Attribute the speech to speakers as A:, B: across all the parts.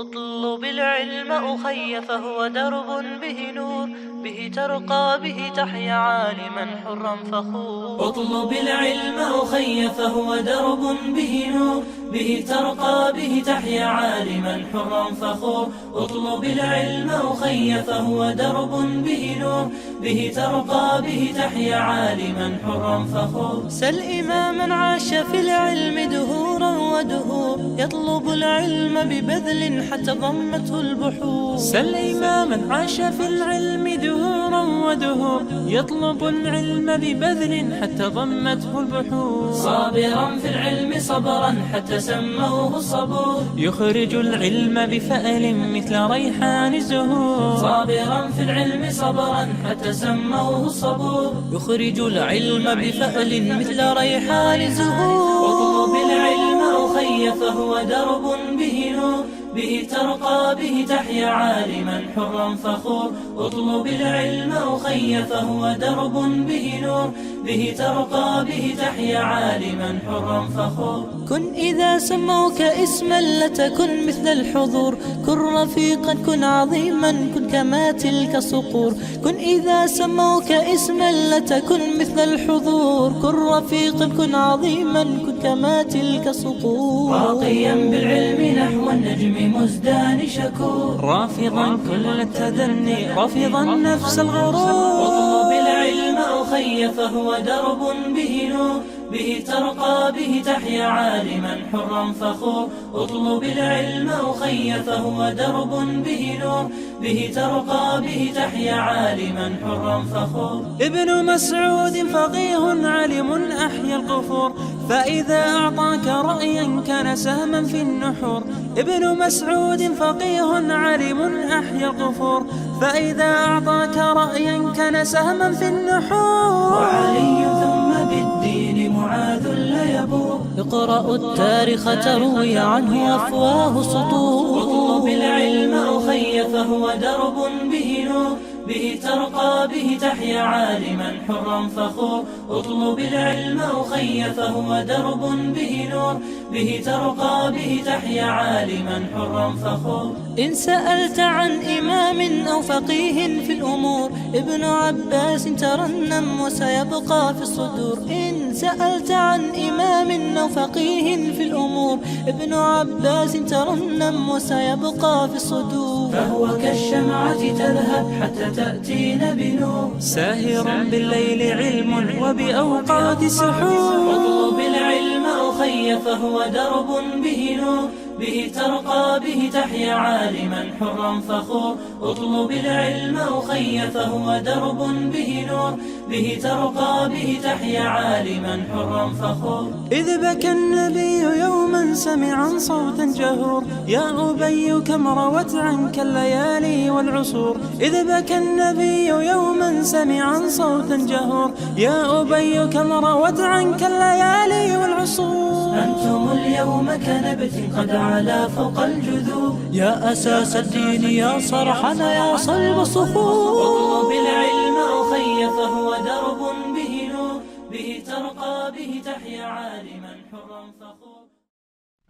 A: اطلب العلم أخي فهو درب به نور، به ترقى به تحيا عالما حرا فخور.
B: اطلب العلم أخي فهو درب به نور، به ترقى به تحيا عالما حرا فخور. اطلب العلم أخي فهو درب به نور، به ترقى به تحيا عالما حرا فخور.
A: سل إماما عاش في العلم دهورا ودهور، يطلب العلم ببذل حتى ضمته البحور.
B: سل إماما عاش في العلم دهورا ودهور، يطلب العلم ببذل حتى ضمته البحور. صابرا في العلم صبرا حتى سموه الصبور، يخرج العلم بفأل مثل ريحان الزهور. صابرا في العلم صبرا حتى سموه الصبور،
A: يخرج العلم بفأل مثل ريحان الزهور.
B: واطلب العلم أخي فهو درب به نور، به ترقى به تحيا عالما حرا فخور. اطلب العلم أخي فهو درب به نور، به ترقى به تحيا عالما حرا فخور.
A: كن إذا سموك اسما لتكن مثل الحضور، كن رفيقا كن عظيما كن كما تلك الصقور. كن إذا سموك اسما لتكن مثل الحضور، كن رفيقا كن عظيما كن كما تلك الصقور.
B: راقيا بالعلم نحو النجم مزدان شكور، رافضا كل التدني رافضا نفس الغرور. اطلب العلم أخي فهو درب به نور، به ترقى به تحيا عالما حرا فخور. اطلب العلم أخي فهو درب به نور، به ترقى به تحيا عالما حرا فخور. ابن مسعود فقيه علم أحيا القفور، فإذا أعطاك رأيا كان سهما في النحور. ابن مسعود فقيه علم أحيا القفور، فإذا أعطاك رأيا كان سهما في النحور. وعلي ثم بالدين معاذ لا يبور،
A: اقرأوا التاريخ تروي عنه أفواه سطور.
B: اطلب العلم أخي فهو درب به نور، به ترقى به تحيا عالما حرا فخور. اطلب العلم أخي فهو درب به نور، به ترقى به تحيا عالما حرا فخور.
A: إن سألت عن إمام أو فقيه في الأمور، ابن عباس ترنم وسيبقى في الصدور. إن سألت عن إمام أو فقيه في الأمور، ابن عباس ترنم وسيبقى في الصدور.
B: فهو كالشمعة تذهب حتى تأتينا بنور، ساهر بالليل علم وبأوقات سحور. اطلب العلم أخي فهو درب به نور، به ترقى به تحيا عالما حرا فخور. اطلب العلم أخي فهو درب به نور، به ترقى به تحيا عالما حرا فخور. إذ بكى النبي يوما سمعا صوتا جهور، يا أبي كم روت عنك الليالي والعصور. إذ بكى النبي يوما سمعا صوتا جهور، يا أبي كم روت عنك الليالي والعصور. أنتم اليوم كنبت قد علا فوق الجذور،
A: يا أساس الدين يا صرحنا يا صلب الصخور.
B: اطلب العلم أخي فهو درب به نور، به ترقى به تحيا عالما حرا فخور.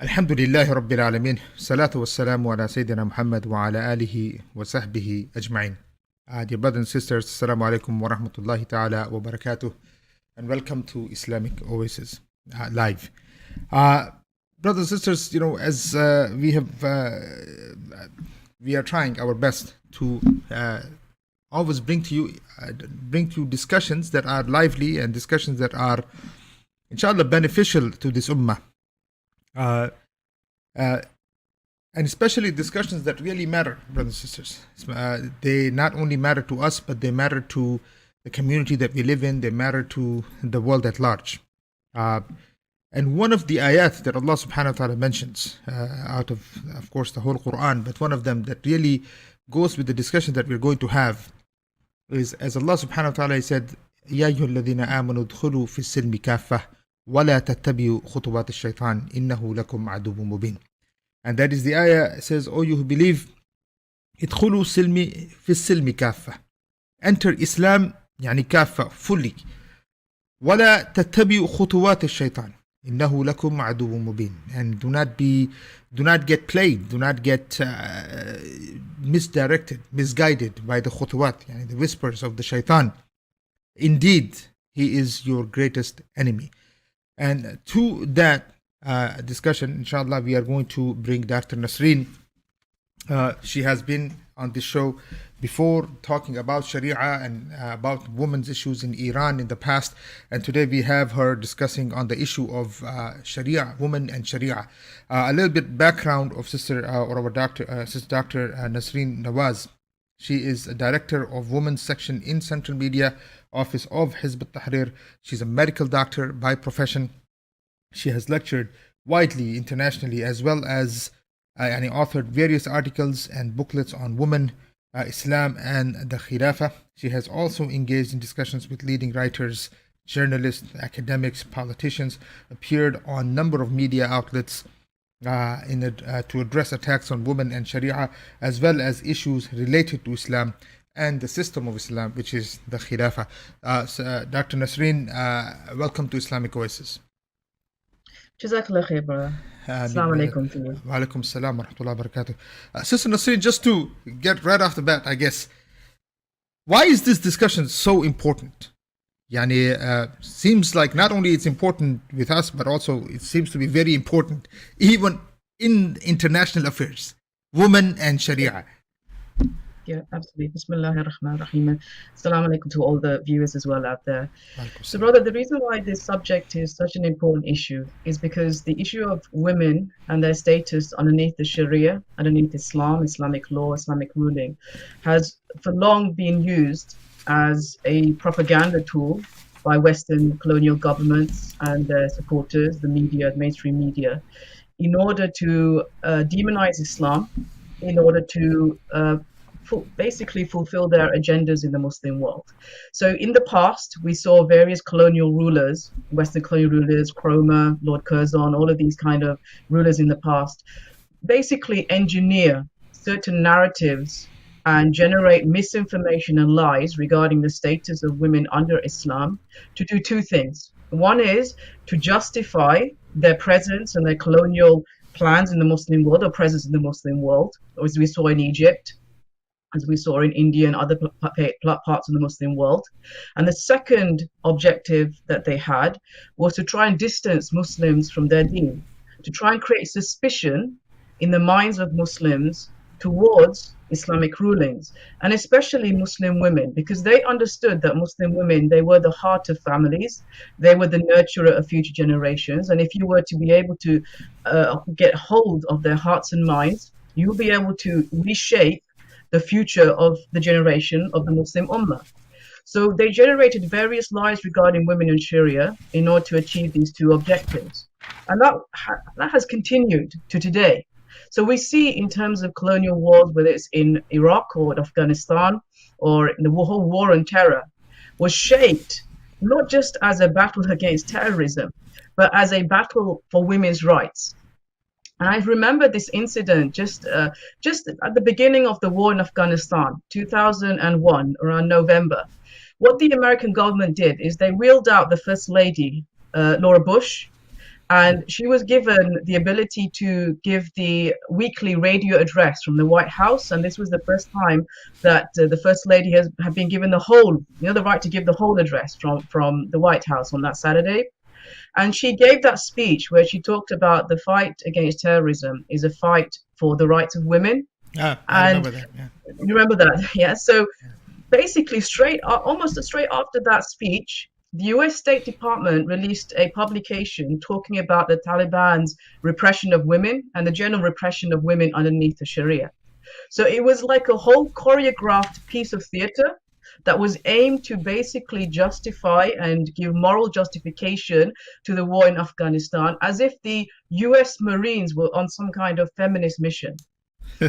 C: الحمد لله رب العالمين، الصلاة والسلام على سيدنا محمد وعلى آله وصحبه أجمعين. Dear brothers and sisters, Assalamu alaikum wa rahmatullahi ta'ala wa barakatuh, and welcome to Islamic Oasis live. Brothers and sisters, as we are trying our best to always bring to you discussions that are lively and discussions that are, inshallah, beneficial to this ummah. And especially discussions that really matter, brothers and sisters. They not only matter to us, but they matter to the community that we live in. They matter to the world at large. And one of the ayat that Allah subhanahu wa ta'ala mentions out of course, the whole Qur'an, but one of them that really goes with the discussion that we're going to have is, as Allah subhanahu wa ta'ala said, يَا أَيُّهَا الَّذِينَ آمَنُوا ادْخُلُوا فِي السِّلْمِ كَافَّةً وَلَا تَتَّبِعُوا خُطُوَاتِ الشَّيْطَانِ إِنَّهُ لَكُمْ عَدُوٌّ مُبِينٌ. And that is the ayah says, "O you who believe, ادخلوا في السلم كافة." Enter Islam, يعني كافة, fully. وَلَا تَتَّبِعُوا خُطُوَاتِ الشَّيْطَانِ. إنه لكم عدو مبين. And do not get played, do not get misdirected, misguided by the khutuwat, yani the whispers of the shaitan. Indeed, he is your greatest enemy. And to that discussion, inshallah, we are going to bring Dr. Nazreen. She has been on the show before talking about Sharia and about women's issues in Iran in the past. And today we have her discussing on the issue of Sharia, women and Sharia. A little bit background of Sister Dr. Nazreen Nawaz. She is a director of Women's Section in Central Media Office of Hizb ut-Tahrir. She's a medical doctor by profession. She has lectured widely internationally, as well as and authored various articles and booklets on women, Islam and the Khilafah. She has also engaged in discussions with leading writers, journalists, academics, politicians, appeared on a number of media outlets to address attacks on women and Sharia, as well as issues related to Islam and the system of Islam, which is the Khilafah. Dr. Nazreen, welcome to Islamic Oasis.
D: Jazakallah khair, brother. Assalamu alaikum to you.
C: Wa alaikum assalam wa rahmatullahi wa barakatuh. Sister Nazreen, just to get right off the bat, I guess, why is this discussion so important? Yani, seems like not only it's important with us, but also it seems to be very important even in international affairs, women and Sharia.
D: Yeah, absolutely. Bismillahir Rahmanir Rahim. Assalamu alaikum to all the viewers as well out there. So, brother, the reason why this subject is such an important issue is because the issue of women and their status underneath the Sharia, underneath Islam, Islamic law, Islamic ruling, has for long been used as a propaganda tool by Western colonial governments and their supporters, the media, the mainstream media, in order to demonize Islam, in order to basically fulfill their agendas in the Muslim world. So in the past, we saw various colonial rulers, Western colonial rulers, Cromer, Lord Curzon, all of these kind of rulers in the past, basically engineer certain narratives and generate misinformation and lies regarding the status of women under Islam to do two things. One is to justify their presence and their colonial plans in the Muslim world, or presence in the Muslim world, as we saw in Egypt, as we saw in India and other parts of the Muslim world. And the second objective that they had was to try and distance Muslims from their deen, to try and create suspicion in the minds of Muslims towards Islamic rulings, and especially Muslim women, because they understood that Muslim women, they were the heart of families, they were the nurturer of future generations, and if you were to be able to get hold of their hearts and minds, you'll be able to reshape the future of the generation of the Muslim Ummah. So they generated various lies regarding women in Sharia in order to achieve these two objectives. And that has continued to today. So we see in terms of colonial wars, whether it's in Iraq or Afghanistan, or the whole war on terror, was shaped not just as a battle against terrorism, but as a battle for women's rights. And I remember this incident just at the beginning of the war in Afghanistan, 2001, around November. What the American government did is they wheeled out the First Lady, Laura Bush, and she was given the ability to give the weekly radio address from the White House. And this was the first time that the First Lady had been given the right to give the whole address from the White House on that Saturday. And she gave that speech where she talked about the fight against terrorism is a fight for the rights of women.
C: I remember that. Yeah.
D: You remember that? Yeah. So basically, almost straight after that speech, the US State Department released a publication talking about the Taliban's repression of women and the general repression of women underneath the Sharia. So it was like a whole choreographed piece of theater that was aimed to basically justify and give moral justification to the war in Afghanistan, as if the US Marines were on some kind of feminist mission.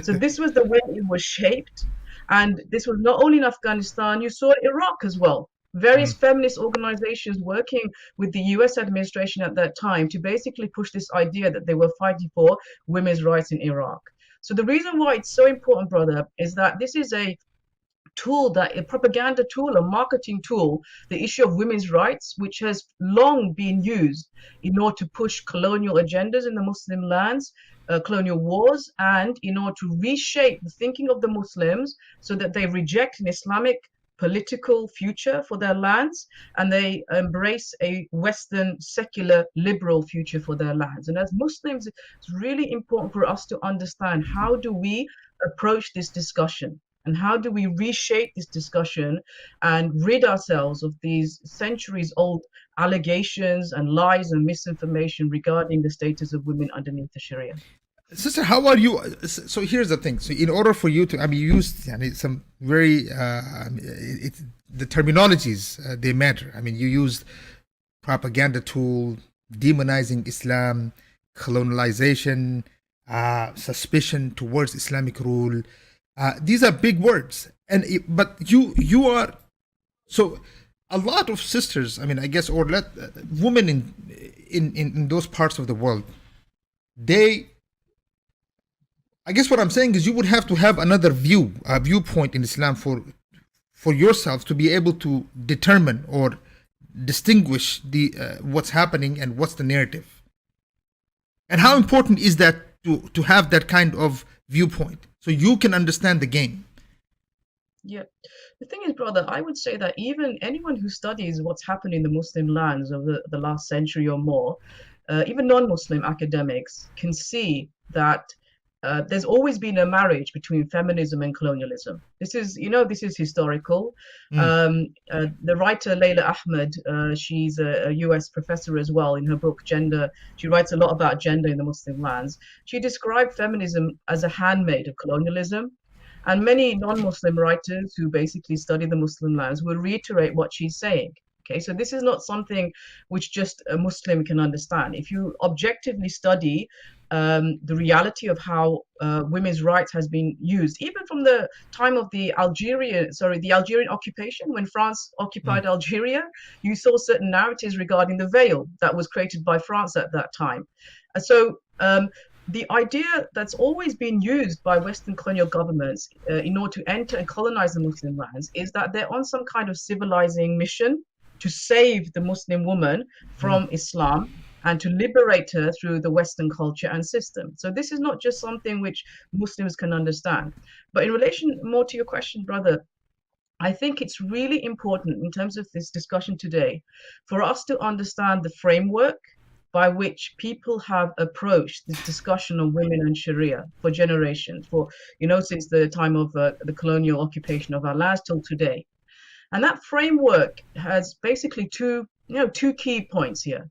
D: So this was the way it was shaped. And this was not only in Afghanistan, you saw Iraq as well. Various feminist organizations working with the US administration at that time to basically push this idea that they were fighting for women's rights in Iraq. So the reason why it's so important, brother, is that this is a tool, that a propaganda tool, a marketing tool, the issue of women's rights, which has long been used in order to push colonial agendas in the Muslim lands, colonial wars, and in order to reshape the thinking of the Muslims so that they reject an Islamic political future for their lands and they embrace a Western secular liberal future for their lands. And as Muslims, it's really important for us to understand, how do we approach this discussion? And how do we reshape this discussion and rid ourselves of these centuries-old allegations and lies and misinformation regarding the status of women underneath the Sharia?
C: Sister, how are you? So here's the thing. So in order for you to, you used some very, the terminologies, they matter. You used propaganda tool, demonizing Islam, colonialization, suspicion towards Islamic rule. These are big words, but you are, so a lot of sisters, I guess, or women in those parts of the world, I guess what I'm saying is you would have to have another viewpoint in Islam for yourself to be able to determine or distinguish what's happening and what's the narrative. And how important is that to have that kind of viewpoint so you can understand the game?
D: Yeah. The thing is, brother, I would say that even anyone who studies what's happened in the Muslim lands over the last century or more, even non-Muslim academics can see that there's always been a marriage between feminism and colonialism. This is historical. The writer Layla Ahmed, she's a US professor as well. In her book Gender, she writes a lot about gender in the Muslim lands. She described feminism as a handmaid of colonialism. And many non-Muslim writers who basically study the Muslim lands will reiterate what she's saying. Okay, so this is not something which just a Muslim can understand. If you objectively study the reality of how women's rights has been used, even from the time of the Algerian occupation, when France occupied Algeria, you saw certain narratives regarding the veil that was created by France at that time. So the idea that's always been used by Western colonial governments in order to enter and colonize the Muslim lands is that they're on some kind of civilizing mission to save the Muslim woman from Islam and to liberate her through the Western culture and system. So this is not just something which Muslims can understand. But in relation more to your question, brother, I think it's really important in terms of this discussion today for us to understand the framework by which people have approached this discussion on women and Sharia for generations, since the time of the colonial occupation of our lands till today. And that framework has basically two key points here.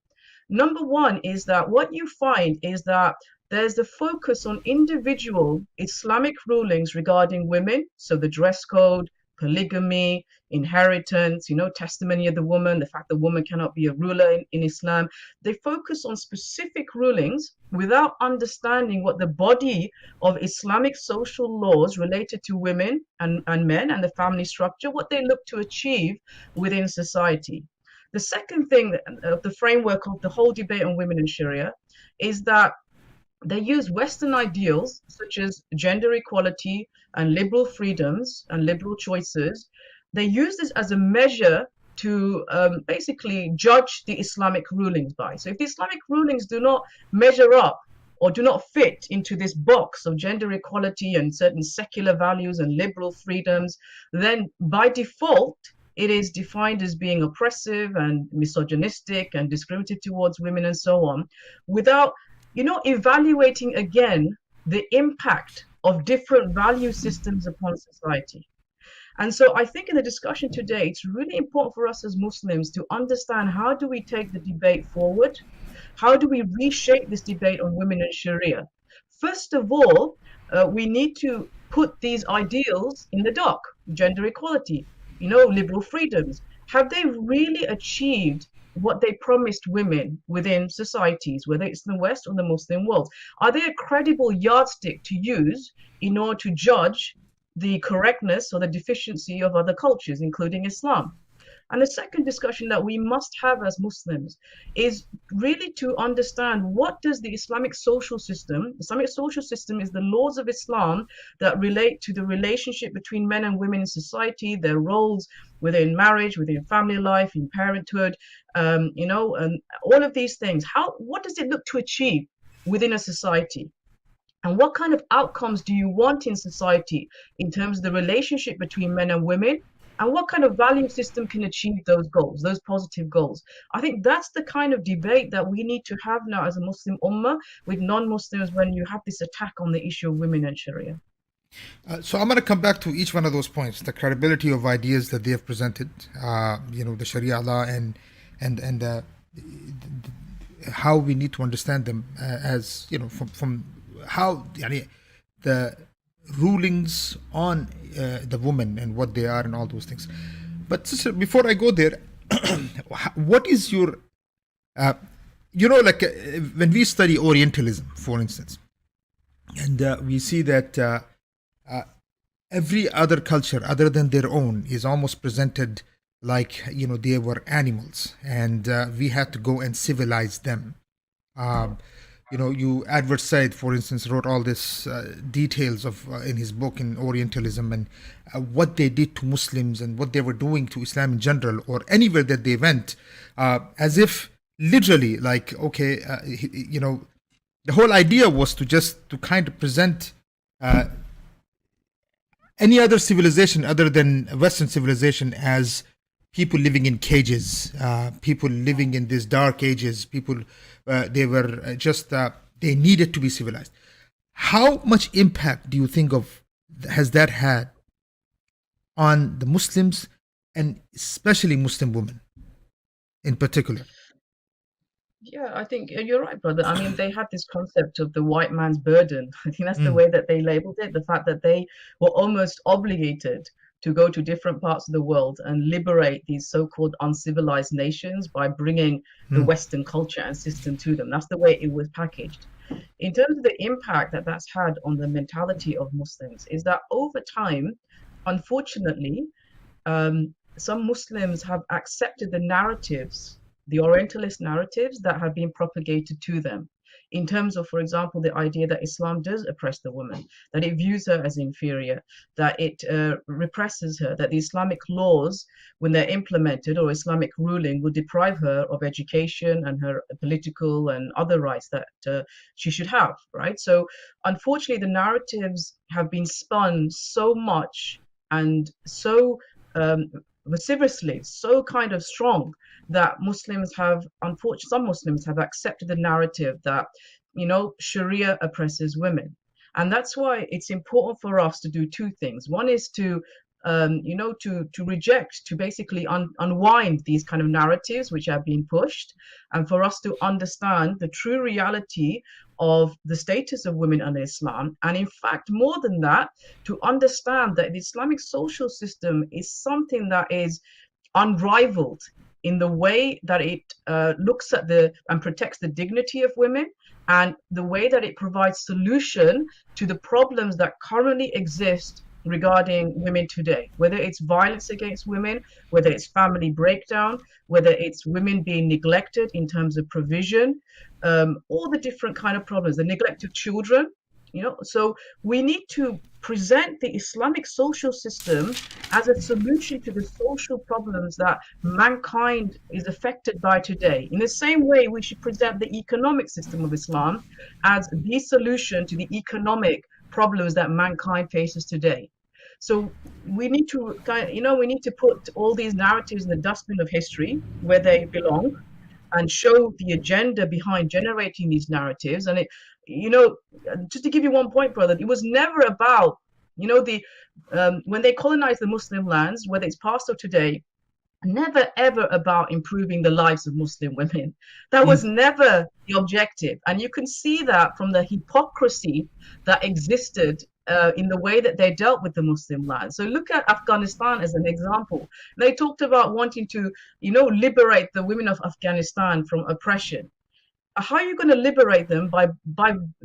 D: Number one is that what you find is that there's the focus on individual Islamic rulings regarding women, so the dress code, polygamy, inheritance, testimony of the woman, the fact the woman cannot be a ruler in Islam. They focus on specific rulings without understanding what the body of Islamic social laws related to women and men and the family structure, what they look to achieve within society. The second thing of the framework of the whole debate on women in Sharia is that they use Western ideals such as gender equality and liberal freedoms and liberal choices. They use this as a measure to basically judge the Islamic rulings by. So if the Islamic rulings do not measure up or do not fit into this box of gender equality and certain secular values and liberal freedoms, then by default, it is defined as being oppressive and misogynistic and discriminative towards women and so on, without evaluating again the impact of different value systems upon society. And so I think in the discussion today, it's really important for us as Muslims to understand, how do we take the debate forward? How do we reshape this debate on women and Sharia? First of all, we need to put these ideals in the dock: gender equality, liberal freedoms. Have they really achieved what they promised women within societies, whether it's in the West or the Muslim world? Are they a credible yardstick to use in order to judge the correctness or the deficiency of other cultures, including Islam? And the second discussion that we must have as Muslims is really to understand, what does the Islamic social system, Islamic social system is the laws of Islam that relate to the relationship between men and women in society, their roles within marriage, within family life, in parenthood, and all of these things. What does it look to achieve within a society? And what kind of outcomes do you want in society in terms of the relationship between men and women? And what kind of value system can achieve those goals, those positive goals? I think that's the kind of debate that we need to have now as a Muslim ummah with non-Muslims when you have this attack on the issue of women and Sharia.
C: So I'm going to come back to each one of those points: the credibility of ideas that they have presented, the Sharia law, and how we need to understand them as from how the rulings on the woman and what they are and all those things. But sister, before I go there, what is your when we study Orientalism, for instance, and we see that every other culture other than their own is almost presented like they were animals, and we had to go and civilize them. Edward Said, for instance, wrote all this details of in his book in Orientalism, and what they did to Muslims and what they were doing to Islam in general, or anywhere that they went, as if literally, the whole idea was to kind of present any other civilization other than Western civilization as people living in cages, people living in these dark ages, people, they were just, they needed to be civilized. How much impact do you think has that had on the Muslims, and especially Muslim women in particular?
D: Yeah, I think you're right, brother. I mean, they had this concept of the white man's burden. I think that's the way that they labeled it, the fact that they were almost obligated to go to different parts of the world and liberate these so-called uncivilized nations by bringing the Western culture and system to them. That's the way it was packaged. In terms of the impact that that's had on the mentality of Muslims, is that over time, unfortunately, some Muslims have accepted the narratives, the Orientalist narratives that have been propagated to them, in terms of, for example, the idea that Islam does oppress the woman, that it views her as inferior, that it represses her, that the Islamic laws, when they're implemented, or Islamic ruling, will deprive her of education and her political and other rights that she should have, right? So unfortunately, the narratives have been spun so much and so vociferously, so kind of strong, that some Muslims have accepted the narrative that, Sharia oppresses women. And that's why it's important for us to do two things. One is to reject, to basically unwind these kind of narratives which are being pushed, and for us to understand the true reality of the status of women under Islam. And in fact, more than that, to understand that the Islamic social system is something that is unrivaled in the way that it looks at and protects the dignity of women, and the way that it provides solution to the problems that currently exist regarding women today, whether it's violence against women, whether it's family breakdown, whether it's women being neglected in terms of provision, all the different kind of problems, the neglect of children. So we need to present the Islamic social system as a solution to the social problems that mankind is affected by today. In the same way, we should present the economic system of Islam as the solution to the economic problems that mankind faces today. So we need to put all these narratives in the dustbin of history where they belong, and show the agenda behind generating these narratives. And just to give you one point, brother, it was never about, when they colonized the Muslim lands, whether it's past or today, never ever about improving the lives of Muslim women. That was never the objective. And you can see that from the hypocrisy that existed in the way that they dealt with the Muslim lands. So look at Afghanistan as an example. They talked about wanting to, liberate the women of Afghanistan from oppression. How are you going to liberate them? By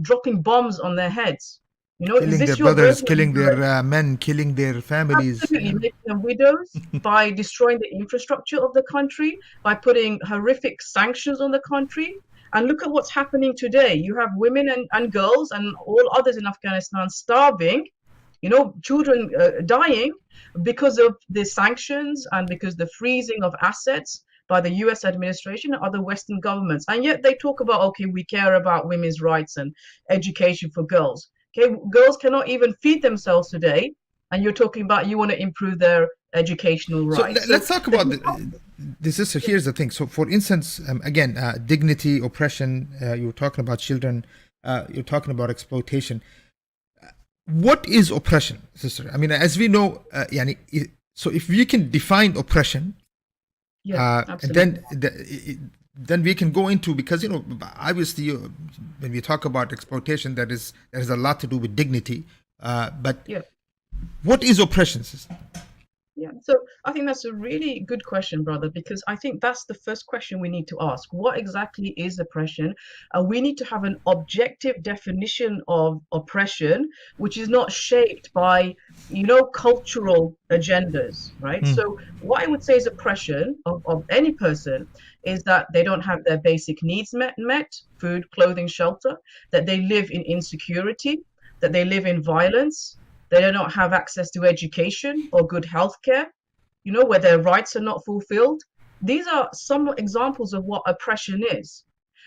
D: dropping bombs on their heads? You know,
C: killing
D: is this
C: their
D: your
C: brothers,
D: version
C: killing
D: of
C: their men, killing their families.
D: absolutely making them widows by destroying the infrastructure of the country, by putting horrific sanctions on the country? And look at what's happening today. You have women and girls and all others in Afghanistan starving, you know, children dying because of the sanctions and because the freezing of assets by the US administration and other Western governments. And yet they talk about, okay, we care about women's rights and education for girls. Okay, girls cannot even feed themselves today, and you're talking about you want to improve their educational rights.
C: So let's talk about this. Sister, here's the thing. So, for instance, again, dignity, oppression. You're talking about children. You're talking about exploitation. What is oppression, sister? I mean, as we know, so if we can define oppression, then we can go into, because you know, obviously, when we talk about exploitation, that is a lot to do with dignity. But what is oppression, sister?
D: Yeah, so I think that's a really good question, brother, because I think that's the first question we need to ask. What exactly is oppression? We need to have an objective definition of oppression, which is not shaped by, you know, cultural agendas, right? So what I would say is oppression of any person is that they don't have their basic needs met, food, clothing, shelter, that they live in insecurity, that they live in violence, they do not have access to education or good health care, you know, where their rights are not fulfilled. These are some examples of what oppression is.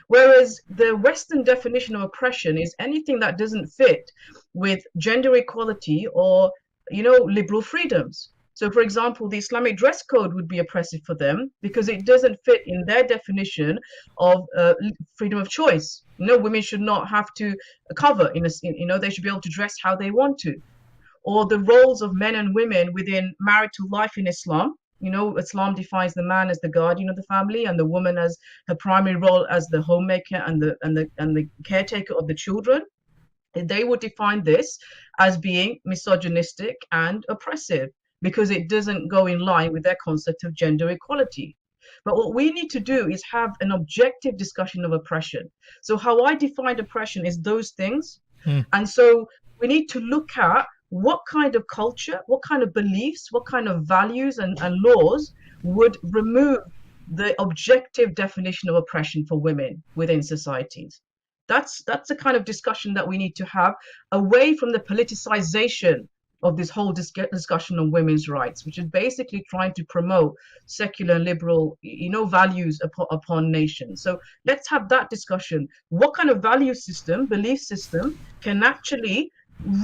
D: Whereas the Western definition of oppression is anything that doesn't fit with gender equality or, you know, liberal freedoms. So, for example, the Islamic dress code would be oppressive for them because it doesn't fit in their definition of freedom of choice. You know, women should not have to cover, you know, they should be able to dress how they want to. Or the roles of men and women within marital life in Islam. You know, Islam defines the man as the guardian of the family and the woman as her primary role as the homemaker and the caretaker of the children. They would define this as being misogynistic and oppressive because it doesn't go in line with their concept of gender equality. But what we need to do is have an objective discussion of oppression. So how I defined oppression is those things. And so we need to look at what kind of culture, what kind of beliefs, what kind of values and laws would remove the objective definition of oppression for women within societies. That's the kind of discussion that we need to have away from the politicization of this whole discussion on women's rights, which is basically trying to promote secular and liberal, you know, values upon nations. So let's have that discussion. What kind of value system, belief system can actually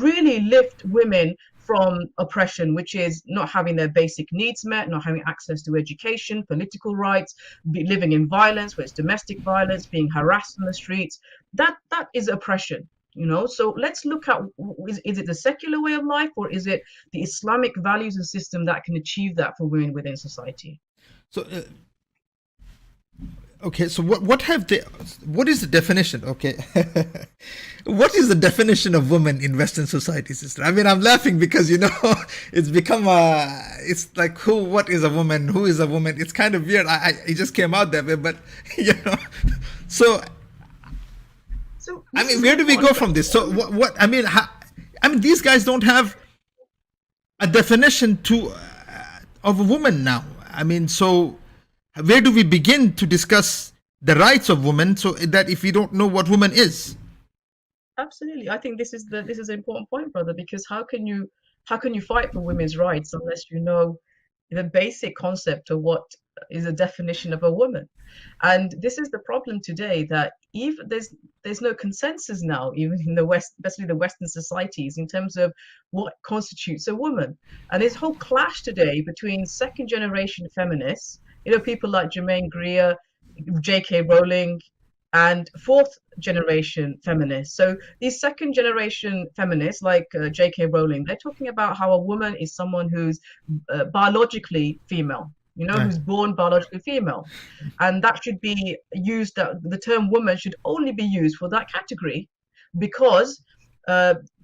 D: really lift women from oppression, which is not having their basic needs met, not having access to education, political rights, living in violence, where it's domestic violence, being harassed on the streets. That is oppression, you know. So let's look at, is it the secular way of life, or is it the Islamic values and system that can achieve that for women within society?
C: So okay, so what is the definition? Okay, what is the definition of woman in Western society, sister? I mean, I'm laughing because, you know, it's become it's like, what is a woman? Who is a woman? It's kind of weird. It just came out that way, but you know, so I mean, where do we go from this? So what I mean, these guys don't have a definition of a woman now. I mean, so where do we begin to discuss the rights of women, so that if we don't know what woman is?
D: Absolutely, I think this is an important point, brother, because how can you fight for women's rights unless you know the basic concept of what is a definition of a woman? And this is the problem today, that even there's no consensus now, even in the West, especially the Western societies, in terms of what constitutes a woman. And this whole clash today between second generation feminists, you know, people like Germaine Greer, J.K. Rowling, and fourth generation feminists. So these second generation feminists like J.K. Rowling, they're talking about how a woman is someone who's biologically female, you know, who's born biologically female. And that should be used, that the term woman should only be used for that category because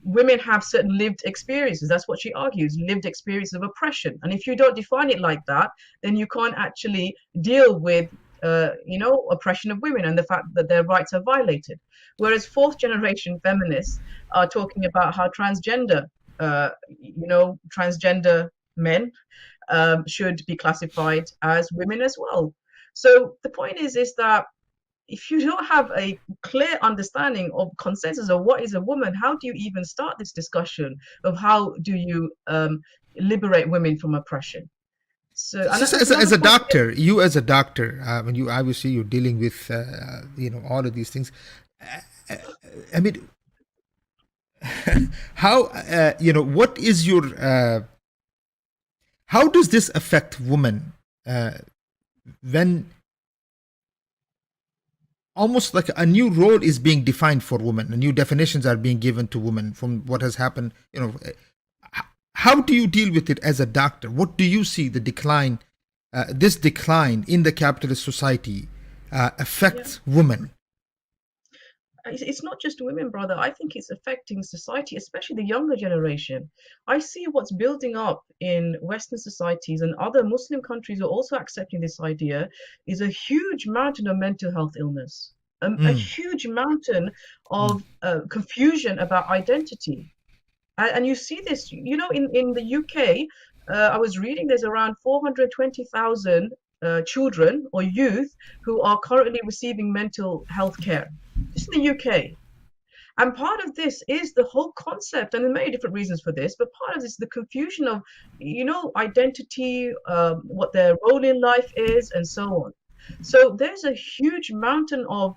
D: women have certain lived experiences. That's what she argues, lived experiences of oppression. And if you don't define it like that, then you can't actually deal with oppression of women and the fact that their rights are violated. Whereas fourth generation feminists are talking about how transgender men should be classified as women as well. So the point is that if you don't have a clear understanding of consensus of what is a woman, how do you even start this discussion of how do you liberate women from oppression? So
C: as a doctor, when you obviously you're dealing with all of these things. I mean, how what is your how does this affect women when almost like a new role is being defined for women, new definitions are being given to women from what has happened? How do you deal with it as a doctor? What do you see the decline, this decline in the capitalist society affects women?
D: It's not just women, brother. I think it's affecting society, especially the younger generation. I see what's building up in Western societies, and other Muslim countries are also accepting this idea, is a huge mountain of mental health illness, a huge mountain of confusion about identity. And you see this, in the UK, I was reading there's around 420,000 children or youth who are currently receiving mental health care. Just in the UK. And part of this is the whole concept, and there are many different reasons for this, but part of this is the confusion of, identity, what their role in life is, and so on. So there's a huge mountain of,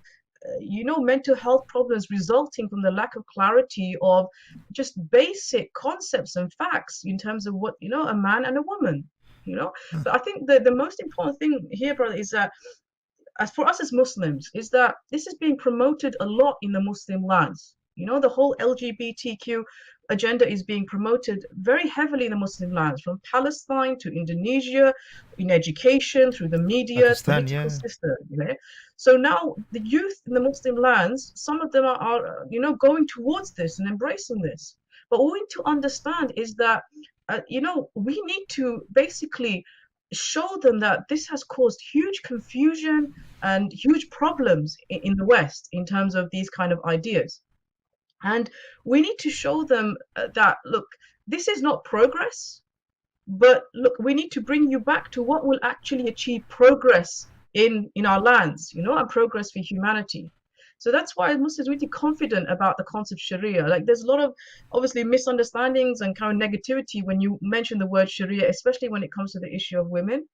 D: mental health problems resulting from the lack of clarity of just basic concepts and facts in terms of what, a man and a woman, But I think the most important thing here, brother, is that as for us as Muslims, is that this is being promoted a lot in the Muslim lands. The whole LGBTQ agenda is being promoted very heavily in the Muslim lands, from Palestine to Indonesia, in education, through the media, political system. So now the youth in the Muslim lands, some of them are going towards this and embracing this. But what we need to understand is that, we need to basically show them that this has caused huge confusion and huge problems in the West in terms of these kind of ideas. And we need to show them that, look, this is not progress, but look, we need to bring you back to what will actually achieve progress in our lands, and progress for humanity. So that's why Muslims are really confident about the concept of Sharia. Like, there's a lot of, obviously, misunderstandings and kind of negativity when you mention the word Sharia, especially when it comes to the issue of women.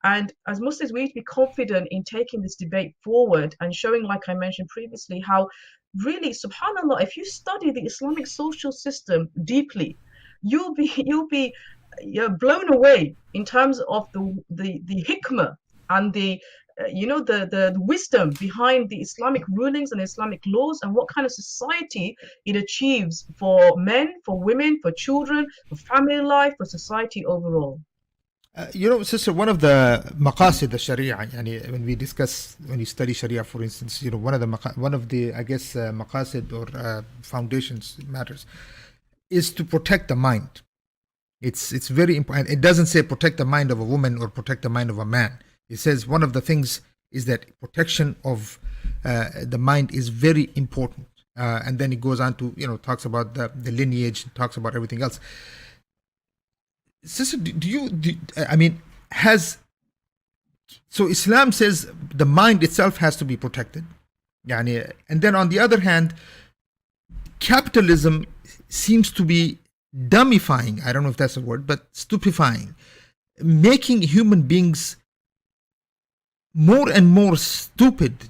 D: And as Muslims, we need to be confident in taking this debate forward and showing, like I mentioned previously, how really, subhanAllah, if you study the Islamic social system deeply, you'll be blown away in terms of the hikmah and the wisdom behind the Islamic rulings and Islamic laws, and what kind of society it achieves for men, for women, for children, for family life, for society overall.
C: Sister, one of the maqasid of Sharia, when you study Sharia, for instance, one of the maqasid or foundations matters is to protect the mind. It's very important. It doesn't say protect the mind of a woman or protect the mind of a man. It says one of the things is that protection of the mind is very important. And then it goes on to, talks about the lineage, talks about everything else. Sister, so Islam says the mind itself has to be protected. And then on the other hand, capitalism seems to be dumbifying, I don't know if that's a word, but stupefying, making human beings more and more stupid.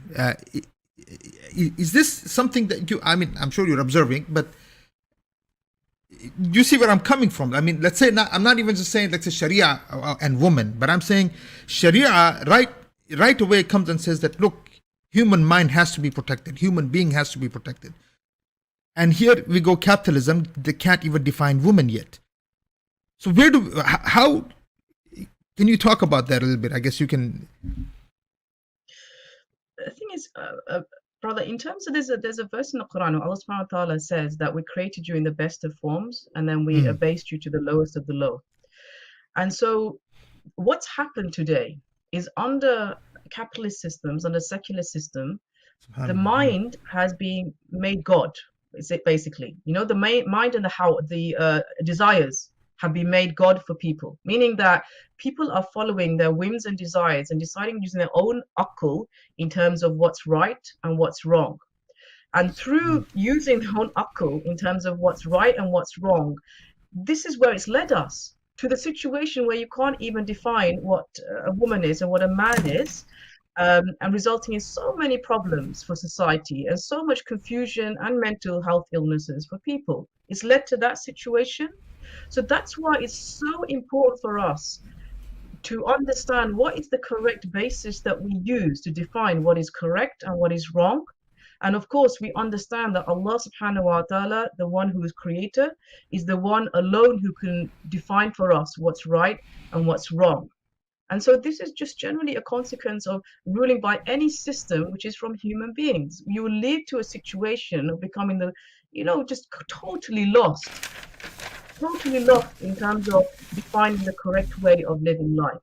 C: Is this something that I'm sure you're observing, but you see where I'm coming from? Let's say, I'm not even just saying, let's say Sharia and women, but I'm saying Sharia right away comes and says that, look, human mind has to be protected, human being has to be protected. And here we go, capitalism, they can't even define woman yet. So how can you talk about that a little bit? I guess you can.
D: The thing is, brother, in terms of there's a verse in the Quran where Allah subhanahu wa ta'ala says that we created you in the best of forms and then we abased you to the lowest of the low. And so what's happened today is under capitalist systems, under secular system, the mind has been made God. Is it basically? You know, the mind and the desires have been made God for people, meaning that people are following their whims and desires and deciding using their own akal in terms of what's right and what's wrong. And through using their own akal in terms of what's right and what's wrong, this is where it's led us to the situation where you can't even define what a woman is and what a man is, and resulting in so many problems for society and so much confusion and mental health illnesses for people. It's led to that situation. So that's why it's so important for us to understand what is the correct basis that we use to define what is correct and what is wrong. And of course, we understand that Allah subhanahu wa ta'ala, the one who is creator, is the one alone who can define for us what's right and what's wrong. And so this is just generally a consequence of ruling by any system which is from human beings. You will lead to a situation of becoming just totally lost in terms of defining the correct way of living life.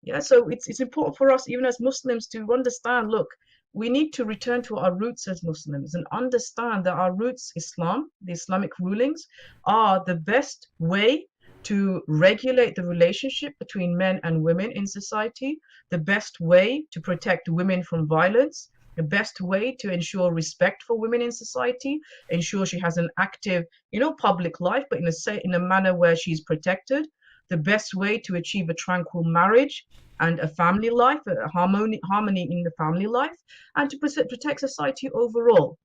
D: Yeah, so it's important for us, even as Muslims, to understand, look, we need to return to our roots as Muslims and understand that our roots, Islam, the Islamic rulings, are the best way to regulate the relationship between men and women in society, the best way to protect women from violence, the best way to ensure respect for women in society, ensure she has an active, public life, but in a manner where she's protected, the best way to achieve a tranquil marriage and a family life, a harmony in the family life, and to protect society overall.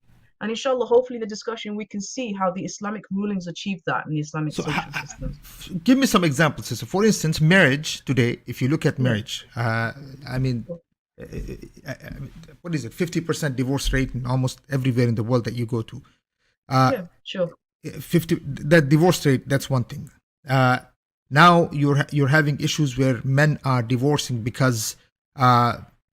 D: And inshallah, hopefully in the discussion, we can see how the Islamic rulings achieve that in the Islamic social systems.
C: Give me some examples. So for instance, marriage today, if you look at marriage, what is it, 50% divorce rate in almost everywhere in the world that you go to.
D: Yeah, sure.
C: That divorce rate, that's one thing. Now you're having issues where men are divorcing because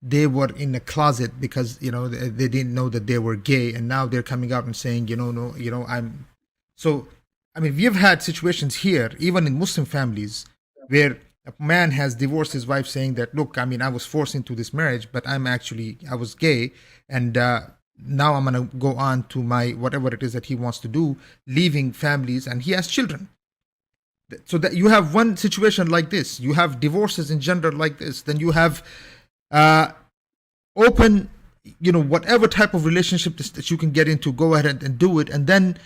C: they were in a closet because they didn't know that they were gay, and now they're coming out and saying I'm. So we've had situations here, even in Muslim families, where a man has divorced his wife saying that, look, I was forced into this marriage, but I was gay, and now I'm gonna go on to my whatever it is that he wants to do, leaving families, and he has children. So that you have one situation like this, you have divorces in gender like this, then you have open, whatever type of relationship that you can get into, go ahead and do it, and then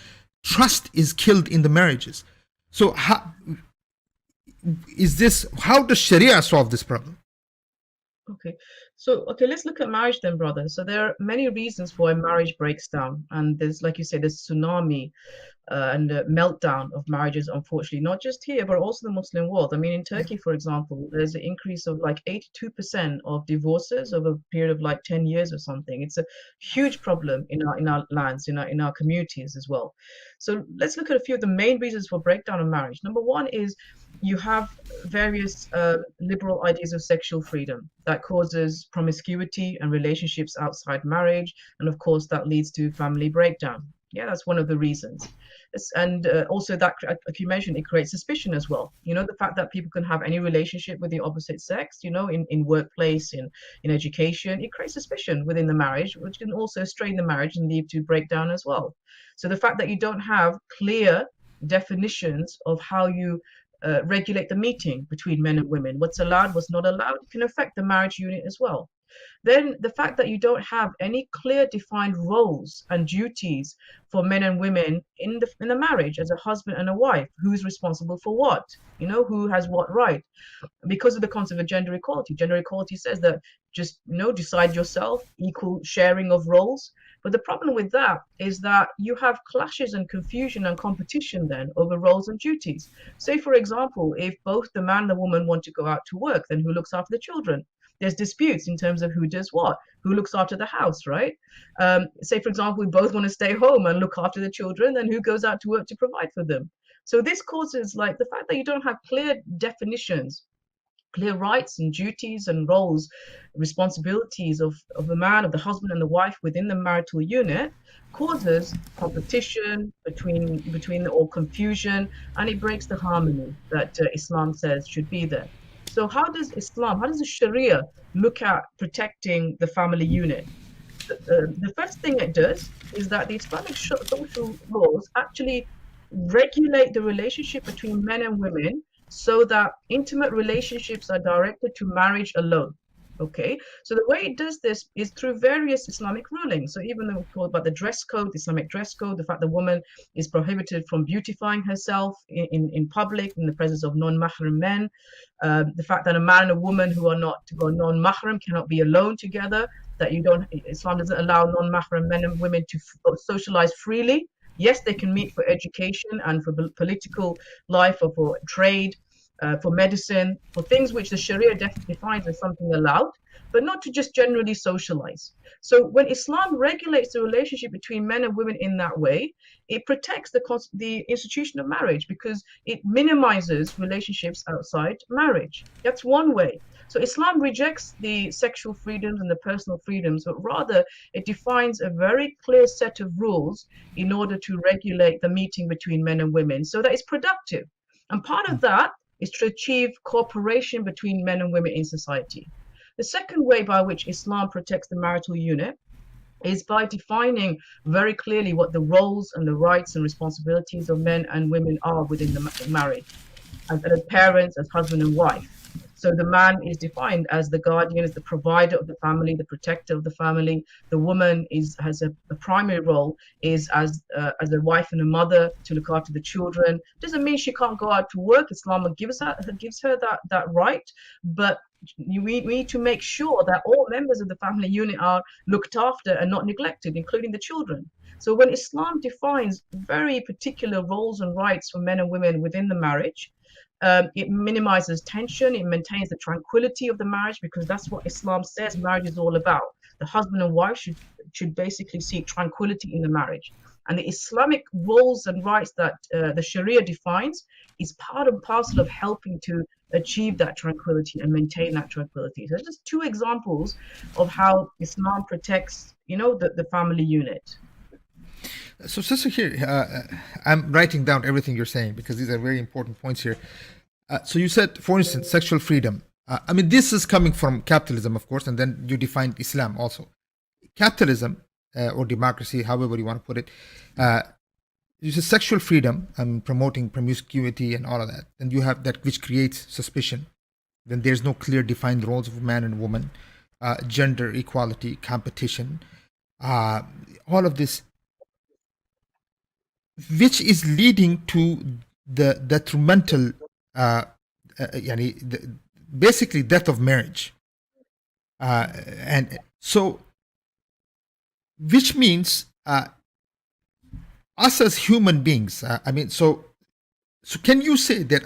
C: trust is killed in the marriages. So how does Sharia solve this problem?
D: Okay, let's look at marriage then, brother. So there are many reasons why marriage breaks down, and there's, like you say, there's tsunami and meltdown of marriages, unfortunately, not just here, but also the Muslim world. In Turkey, for example, there's an increase of like 82% of divorces over a period of like 10 years or something. It's a huge problem in our lands, in our communities as well. So let's look at a few of the main reasons for breakdown of marriage. Number one is you have various liberal ideas of sexual freedom that causes promiscuity and relationships outside marriage, and of course that leads to family breakdown. Yeah, that's one of the reasons. And also that, like you mentioned, it creates suspicion as well. The fact that people can have any relationship with the opposite sex, in workplace, in education, it creates suspicion within the marriage, which can also strain the marriage and lead to breakdown as well. So the fact that you don't have clear definitions of how you regulate the meeting between men and women, what's allowed, what's not allowed, can affect the marriage unit as well. Then the fact that you don't have any clear defined roles and duties for men and women in the marriage as a husband and a wife, who's responsible for what, who has what right, because of the concept of gender equality. Gender equality says that just decide yourself, equal sharing of roles. But the problem with that is that you have clashes and confusion and competition then over roles and duties. Say, for example, if both the man and the woman want to go out to work, then who looks after the children? There's disputes in terms of who does what, who looks after the house, right? Say, for example, we both want to stay home and look after the children, then who goes out to work to provide for them? So this causes, like, the fact that you don't have clear definitions, clear rights and duties and roles, responsibilities of the man, of the husband and the wife within the marital unit, causes competition between or confusion, and it breaks the harmony that Islam says should be there. So how does the Sharia look at protecting the family unit? The first thing it does is that the Islamic social laws actually regulate the relationship between men and women so that intimate relationships are directed to marriage alone. Okay, so the way it does this is through various Islamic rulings. So even though we talk about the dress code, the Islamic dress code, the fact the woman is prohibited from beautifying herself in public in the presence of non-mahram men, the fact that a man and a woman who are non-mahram cannot be alone together, that Islam doesn't allow non-mahram men and women to socialize freely. Yes, they can meet for education and for political life or for trade, for medicine, for things which the Sharia defines as something allowed, but not to just generally socialize. So when Islam regulates the relationship between men and women in that way, it protects the institution of marriage because it minimizes relationships outside marriage. That's one way. So Islam rejects the sexual freedoms and the personal freedoms, but rather it defines a very clear set of rules in order to regulate the meeting between men and women so that it's productive. And part of that is to achieve cooperation between men and women in society. The second way by which Islam protects the marital unit is by defining very clearly what the roles and the rights and responsibilities of men and women are within the marriage, as parents, as husband and wife. So the man is defined as the guardian, as the provider of the family, the protector of the family. The woman has a primary role is as a wife and a mother to look after the children. Doesn't mean she can't go out to work. Islam gives her that right, but we need to make sure that all members of the family unit are looked after and not neglected, including the children. So when Islam defines very particular roles and rights for men and women within the marriage, it minimizes tension, it maintains the tranquility of the marriage, because that's what Islam says marriage is all about. The husband and wife should basically seek tranquility in the marriage. And the Islamic roles and rights that the Sharia defines is part and parcel of helping to achieve that tranquility and maintain that tranquility. So just two examples of how Islam protects, the family unit.
C: So, sister, here, I'm writing down everything you're saying because these are very important points here. So you said, for instance, sexual freedom. This is coming from capitalism, of course, and then you defined Islam also. Capitalism or democracy, however you want to put it, you say sexual freedom, promoting promiscuity and all of that. And you have that which creates suspicion. Then there's no clear defined roles of man and woman, gender equality, competition, all of this, which is leading to the detrimental, basically death of marriage. And so, which means us as human beings, so can you say that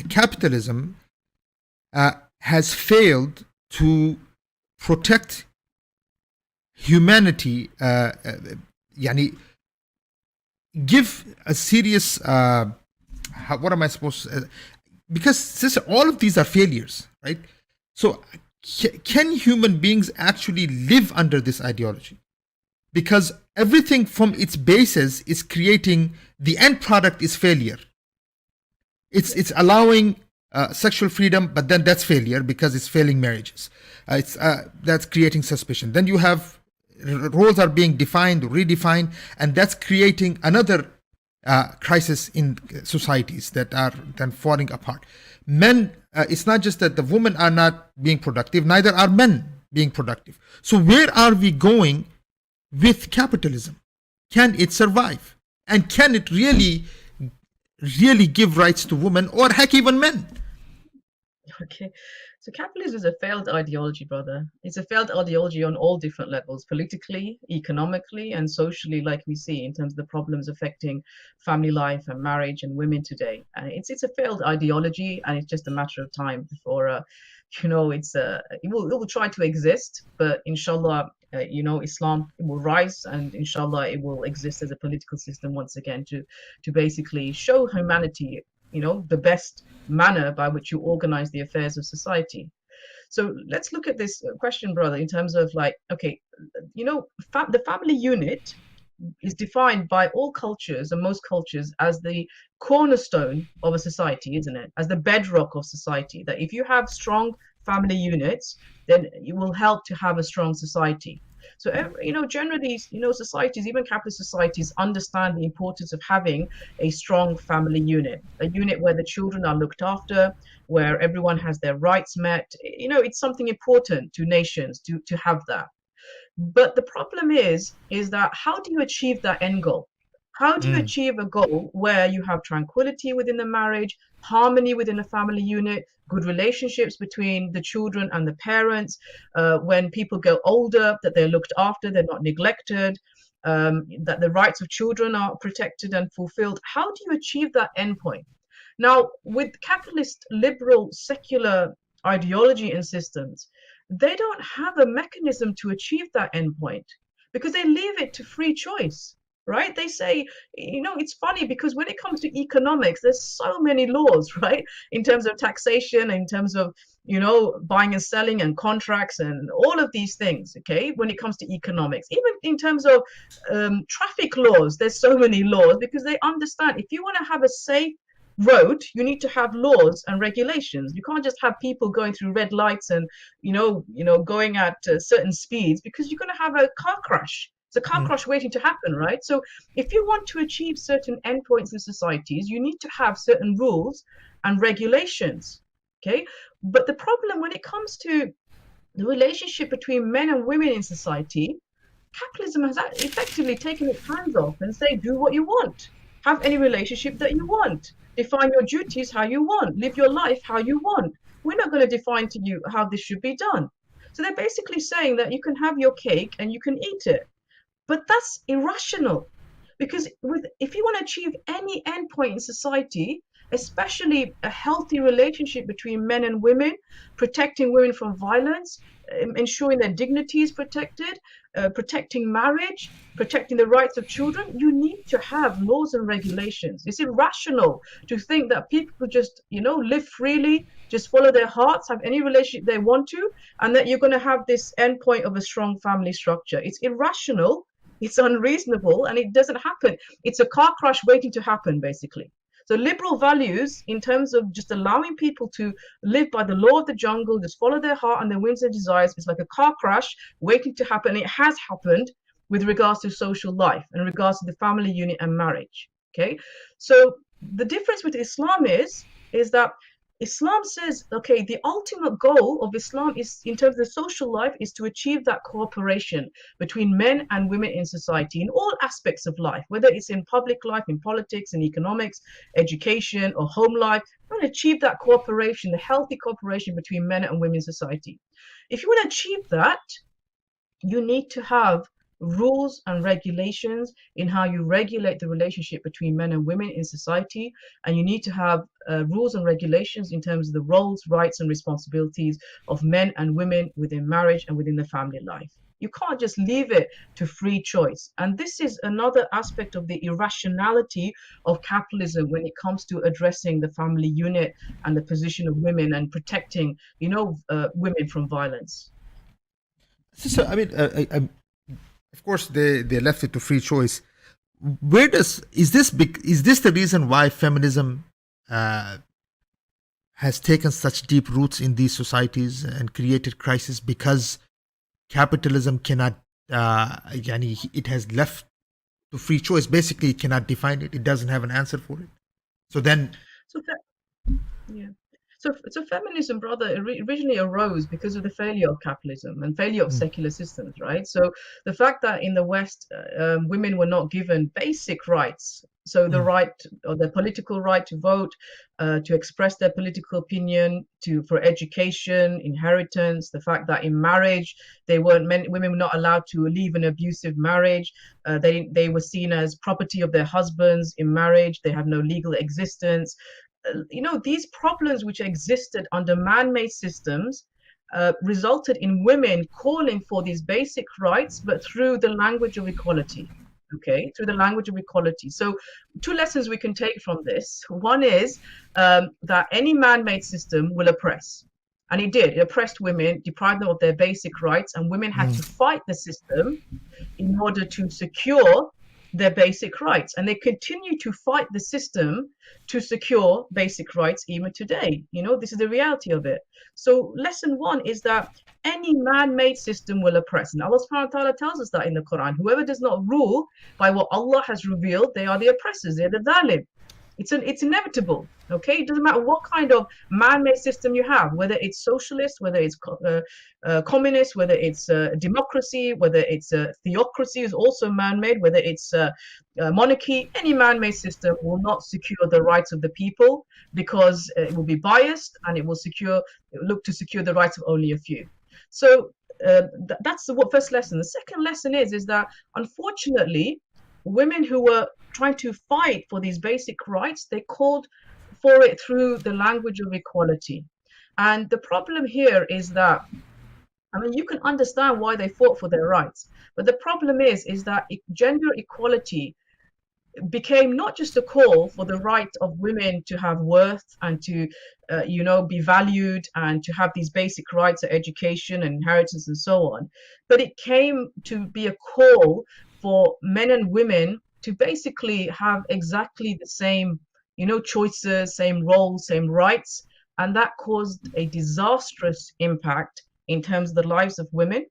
C: capitalism has failed to protect humanity, give a serious, what am I supposed to, because sister, all of these are failures, right? So can human beings actually live under this ideology? Because everything from its basis is creating, the end product is failure. It's allowing sexual freedom, but then that's failure because it's failing marriages. That's creating suspicion. Then you have roles are being defined, redefined, and that's creating another crisis in societies that are then falling apart. Men, it's not just that the women are not being productive, neither are men being productive. So where are we going with capitalism? Can it survive? And can it really give rights to women, or heck, even men?
D: Okay, so capitalism is a failed ideology, brother. It's a failed ideology on all different levels, politically, economically, and socially, like we see in terms of the problems affecting family life and marriage and women today. And it's a failed ideology, and it's just a matter of time before, it will try to exist, but inshallah, Islam will rise, and inshallah it will exist as a political system once again to basically show humanity, the best manner by which you organize the affairs of society. So let's look at this question, brother, in terms of the family unit is defined by all cultures and most cultures as the cornerstone of a society, isn't it? As the bedrock of society. That if you have strong family units, then it will help to have a strong society. So, generally, societies, even capitalist societies, understand the importance of having a strong family unit, a unit where the children are looked after, where everyone has their rights met. It's something important to nations to have that. But the problem is that how do you achieve that end goal? How do you achieve a goal where you have tranquility within the marriage, harmony within the family unit, good relationships between the children and the parents, when people go older, that they're looked after, they're not neglected, that the rights of children are protected and fulfilled? How do you achieve that endpoint? Now, with capitalist, liberal, secular ideology and systems, they don't have a mechanism to achieve that endpoint because they leave it to free choice. Right? They say, it's funny because when it comes to economics, there's so many laws, right? In terms of taxation, in terms of, buying and selling and contracts and all of these things, okay? When it comes to economics, even in terms of traffic laws, there's so many laws because they understand if you want to have a safe road, you need to have laws and regulations. You can't just have people going through red lights and, going at certain speeds because you're going to have a car crash. It's a car crash waiting to happen, right? So if you want to achieve certain endpoints in societies, you need to have certain rules and regulations, okay? But the problem when it comes to the relationship between men and women in society, capitalism has effectively taken its hands off and say, do what you want. Have any relationship that you want. Define your duties how you want. Live your life how you want. We're not going to define to you how this should be done. So they're basically saying that you can have your cake and you can eat it. But that's irrational, because if you want to achieve any endpoint in society, especially a healthy relationship between men and women, protecting women from violence, ensuring their dignity is protected, protecting marriage, protecting the rights of children, you need to have laws and regulations. It's irrational to think that people could just, live freely, just follow their hearts, have any relationship they want to, and that you're going to have this endpoint of a strong family structure. It's irrational. It's unreasonable, and it doesn't happen. It's a car crash waiting to happen, basically. So liberal values, in terms of just allowing people to live by the law of the jungle, just follow their heart and their whims and desires, is like a car crash waiting to happen. It has happened with regards to social life and regards to the family unit and marriage. Okay, so the difference with Islam is that Islam says, okay, the ultimate goal of Islam is, in terms of social life, is to achieve that cooperation between men and women in society in all aspects of life, whether it's in public life, in politics, in economics, education, or home life. We want to achieve that cooperation, the healthy cooperation between men and women in society. If you want to achieve that, you need to have rules and regulations in how you regulate the relationship between men and women in society, and you need to have rules and regulations in terms of the roles, rights, and responsibilities of men and women within marriage and within the family life. You can't just leave it to free choice. And this is another aspect of the irrationality of capitalism when it comes to addressing the family unit and the position of women and protecting, women from violence.
C: So, of course, they left it to free choice. Is this the reason why feminism has taken such deep roots in these societies and created crisis? Because capitalism cannot, it has left to free choice. Basically, it cannot define it. It doesn't have an answer for it.
D: So feminism, brother, originally arose because of the failure of capitalism and failure of secular systems, right? So the fact that in the West, women were not given basic rights, so the right or the political right to vote, to express their political opinion, for education, inheritance, the fact that in marriage women were not allowed to leave an abusive marriage, they were seen as property of their husbands in marriage, they have no legal existence. These problems which existed under man-made systems resulted in women calling for these basic rights, but through the language of equality. Okay, through the language of equality. So, two lessons we can take from this. One is that any man-made system will oppress. And it did. It oppressed women, deprived them of their basic rights, and women had to fight the system in order to secure their basic rights, and they continue to fight the system to secure basic rights even today. This is the reality of it. So lesson one is that any man-made system will oppress, and Allah subhanahu wa ta'ala tells us that in the Quran. Whoever does not rule by what Allah has revealed, they are the oppressors, they're the dhalim. It's inevitable. Okay, it doesn't matter what kind of man-made system you have, whether it's socialist, whether it's communist, whether it's democracy, whether it's theocracy is also man-made, whether it's monarchy. Any man-made system will not secure the rights of the people, because it will be biased, and it will look to secure the rights of only a few. So that's the first lesson. The second lesson is that unfortunately, women who were trying to fight for these basic rights, they called for it through the language of equality. And the problem here is that, you can understand why they fought for their rights, but the problem is that gender equality became not just a call for the right of women to have worth and to be valued and to have these basic rights of education and inheritance and so on, but it came to be a call for men and women to basically have exactly the same choices, same roles, same rights. And that caused a disastrous impact in terms of the lives of women,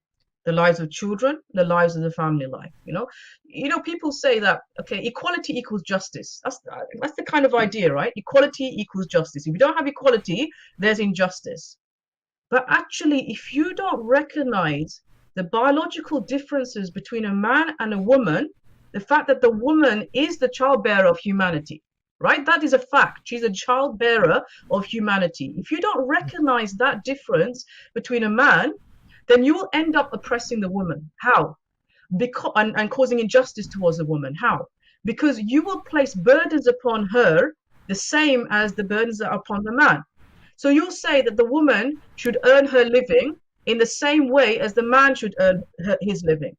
D: the lives of children, the lives of the family life. People say that, okay, equality equals justice. That's the kind of idea, right? Equality equals justice. If you don't have equality, there's injustice. But actually, if you don't recognize the biological differences between a man and a woman, the fact that the woman is the childbearer of humanity, right? That is a fact. She's a childbearer of humanity. If you don't recognize that difference between a man, then you will end up oppressing the woman. How? And causing injustice towards the woman. How? Because you will place burdens upon her the same as the burdens that are upon the man. So you'll say that the woman should earn her living in the same way as the man should earn his living.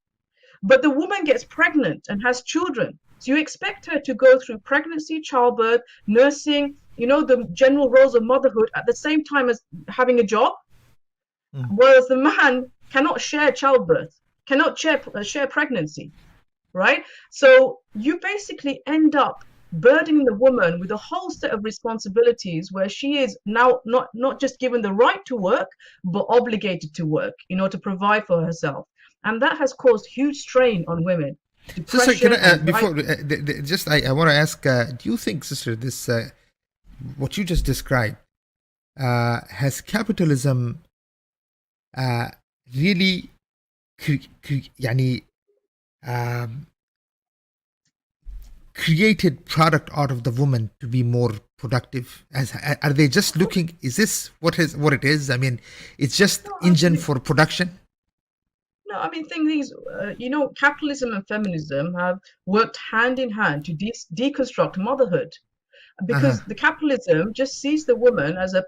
D: But the woman gets pregnant and has children. So you expect her to go through pregnancy, childbirth, nursing, the general roles of motherhood at the same time as having a job. Whereas the man cannot share childbirth, cannot share pregnancy, right? So you basically end up burdening the woman with a whole set of responsibilities where she is now not just given the right to work, but obligated to work in order to provide for herself. And that has caused huge strain on women.
C: Sister, can I, I want to ask, do you think, sister, this what you just described, has capitalism really created product out of the woman to be more productive? Are they just looking, is this what it is? It's just engine for production?
D: No, things, capitalism and feminism have worked hand in hand to deconstruct motherhood, because the capitalism just sees the woman as a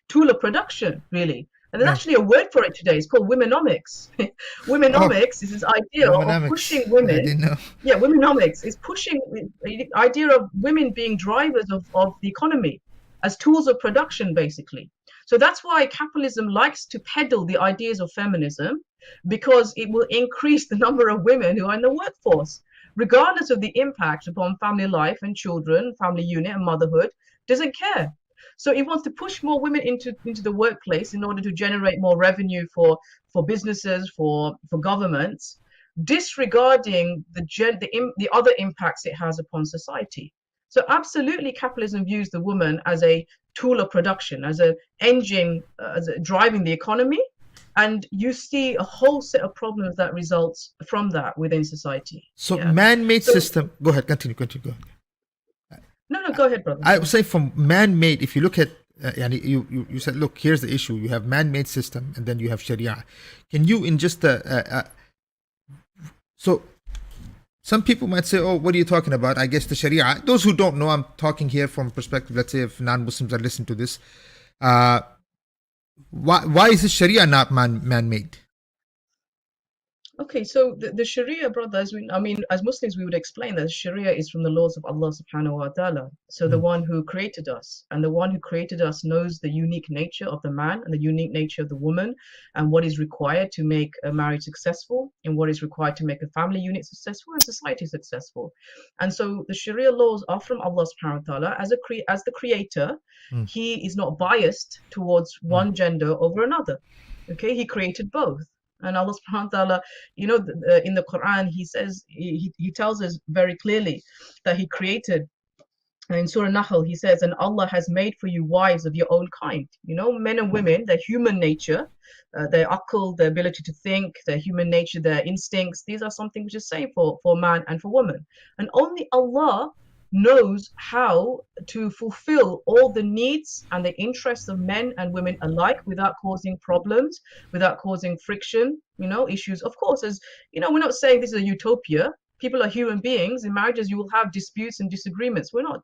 D: tool of production, really. And there's actually a word for it today. It's called womenomics. Womenomics is this idea of pushing women.
C: I didn't know.
D: Yeah, womenomics is pushing the idea of women being drivers of the economy as tools of production, basically. So that's why capitalism likes to peddle the ideas of feminism, because it will increase the number of women who are in the workforce, regardless of the impact upon family life and children, family unit and motherhood, doesn't care. So it wants to push more women into the workplace in order to generate more revenue for businesses, for governments, disregarding the other impacts it has upon society. So absolutely, capitalism views the woman as a tool of production, as an engine, driving the economy. And you see a whole set of problems that results from that within society.
C: So man-made system, go ahead, continue, go ahead.
D: No, go ahead, brother.
C: I would say from man-made, if you look at, you said, look, here's the issue. You have man-made system and then you have Sharia. Can you, in just so some people might say, oh, what are you talking about? I guess the Sharia. Those who don't know, I'm talking here from perspective, let's say if non-Muslims are listening to this. Why is the Sharia not man-made?
D: Okay, so the Sharia, brother, as Muslims, we would explain that Sharia is from the laws of Allah subhanahu wa ta'ala. So the one who created us, and the one who created us knows the unique nature of the man and the unique nature of the woman, and what is required to make a marriage successful, and what is required to make a family unit successful and society successful. And so the Sharia laws are from Allah subhanahu wa ta'ala. As the creator, he is not biased towards one gender over another. Okay, he created both. And Allah subhanahu wa ta'ala, in the Quran, he says, he tells us very clearly that he created, in Surah Nahl, he says, and Allah has made for you wives of your own kind. Men and women, their human nature, their aql, their ability to think, their human nature, their instincts, these are something which is same for man and for woman. And only Allah knows how to fulfill all the needs and the interests of men and women alike without causing problems, without causing friction, issues. Of course, as we're not saying this is a utopia. People are human beings. In marriages, you will have disputes and disagreements. We're not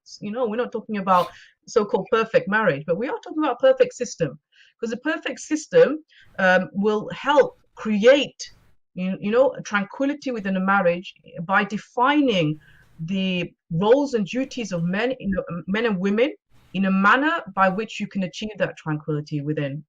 D: talking about so-called perfect marriage, but we are talking about a perfect system, because a perfect system will help create, tranquility within a marriage by defining the roles and duties of men and women in a manner by which you can achieve that tranquility within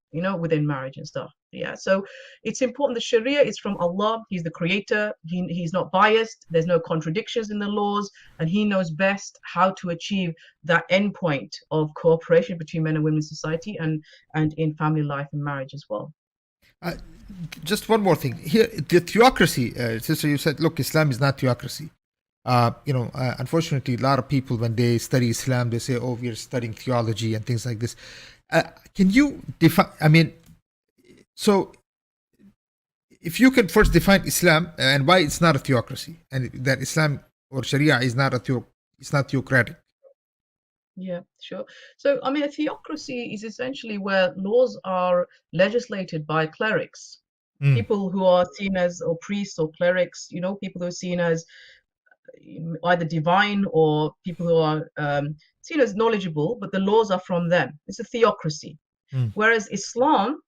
D: marriage and stuff. Yeah, so it's important. The Sharia is from Allah. He's the creator. He's not biased. There's no contradictions in the laws, and he knows best how to achieve that endpoint of cooperation between men and women in society and in family life and marriage as well.
C: Just one more thing here. The theocracy, sister, you said, look, Islam is not theocracy. Unfortunately, a lot of people, when they study Islam, they say, oh, we're studying theology and things like this. Can you define, so if you could first define Islam and why it's not a theocracy, and that Islam or Sharia is not it's not theocratic.
D: Yeah, sure. So, a theocracy is essentially where laws are legislated by clerics, people who are seen as, or priests or clerics, people who are seen as either divine or people who are seen as knowledgeable, but the laws are from them. It's a theocracy. Whereas Islam,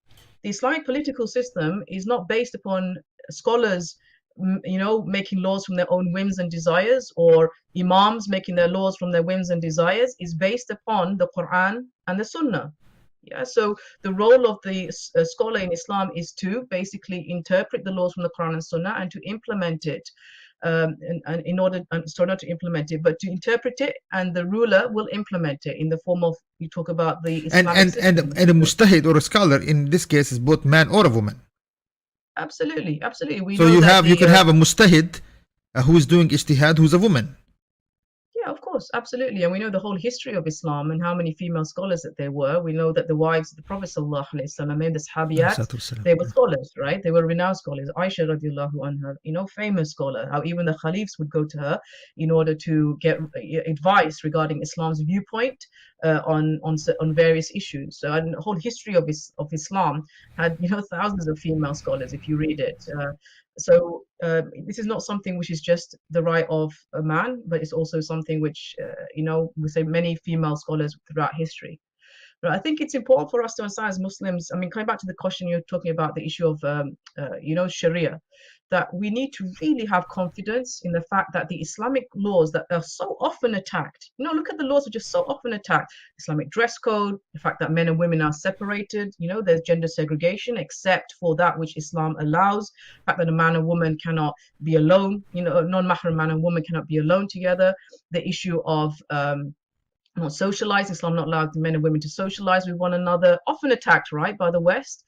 D: the Islamic political system, is not based upon scholars, making laws from their own whims and desires, or imams making their laws from their whims and desires. Is based upon the Quran and the Sunnah. Yeah, so the role of the scholar in Islam is to basically interpret the laws from the Quran and Sunnah and to implement it. And in order, so not to implement it, but to interpret it, and the ruler will implement it in the form of, you talk about the Islamic
C: and a mustahid or a scholar in this case is both man or a woman.
D: Absolutely.
C: So you can have a mustahid who is doing ijtihad, who's a woman.
D: Yeah, of course, absolutely. And we know the whole history of Islam and how many female scholars that there were. We know that the wives of the Prophet sallallahu alaihi wasallam, the Sahabiyat, they were scholars, right? They were renowned scholars. Aisha radiallahu anha, famous scholar, how even the Khalifs would go to her in order to get advice regarding Islam's viewpoint on various issues. So, and the whole history of Islam had, thousands of female scholars, if you read it. So this is not something which is just the right of a man, but it's also something which, we say many female scholars throughout history. But I think it's important for us to understand as Muslims, coming back to the question you're talking about, the issue of, Sharia, that we need to really have confidence in the fact that the Islamic laws that are so often attacked, look at the laws which are so often attacked, Islamic dress code, the fact that men and women are separated, there's gender segregation except for that which Islam allows, the fact that a man and woman cannot be alone, non-mahram man and woman cannot be alone together, the issue of not socialize, Islam not allowed men and women to socialize with one another, often attacked, right, by the West.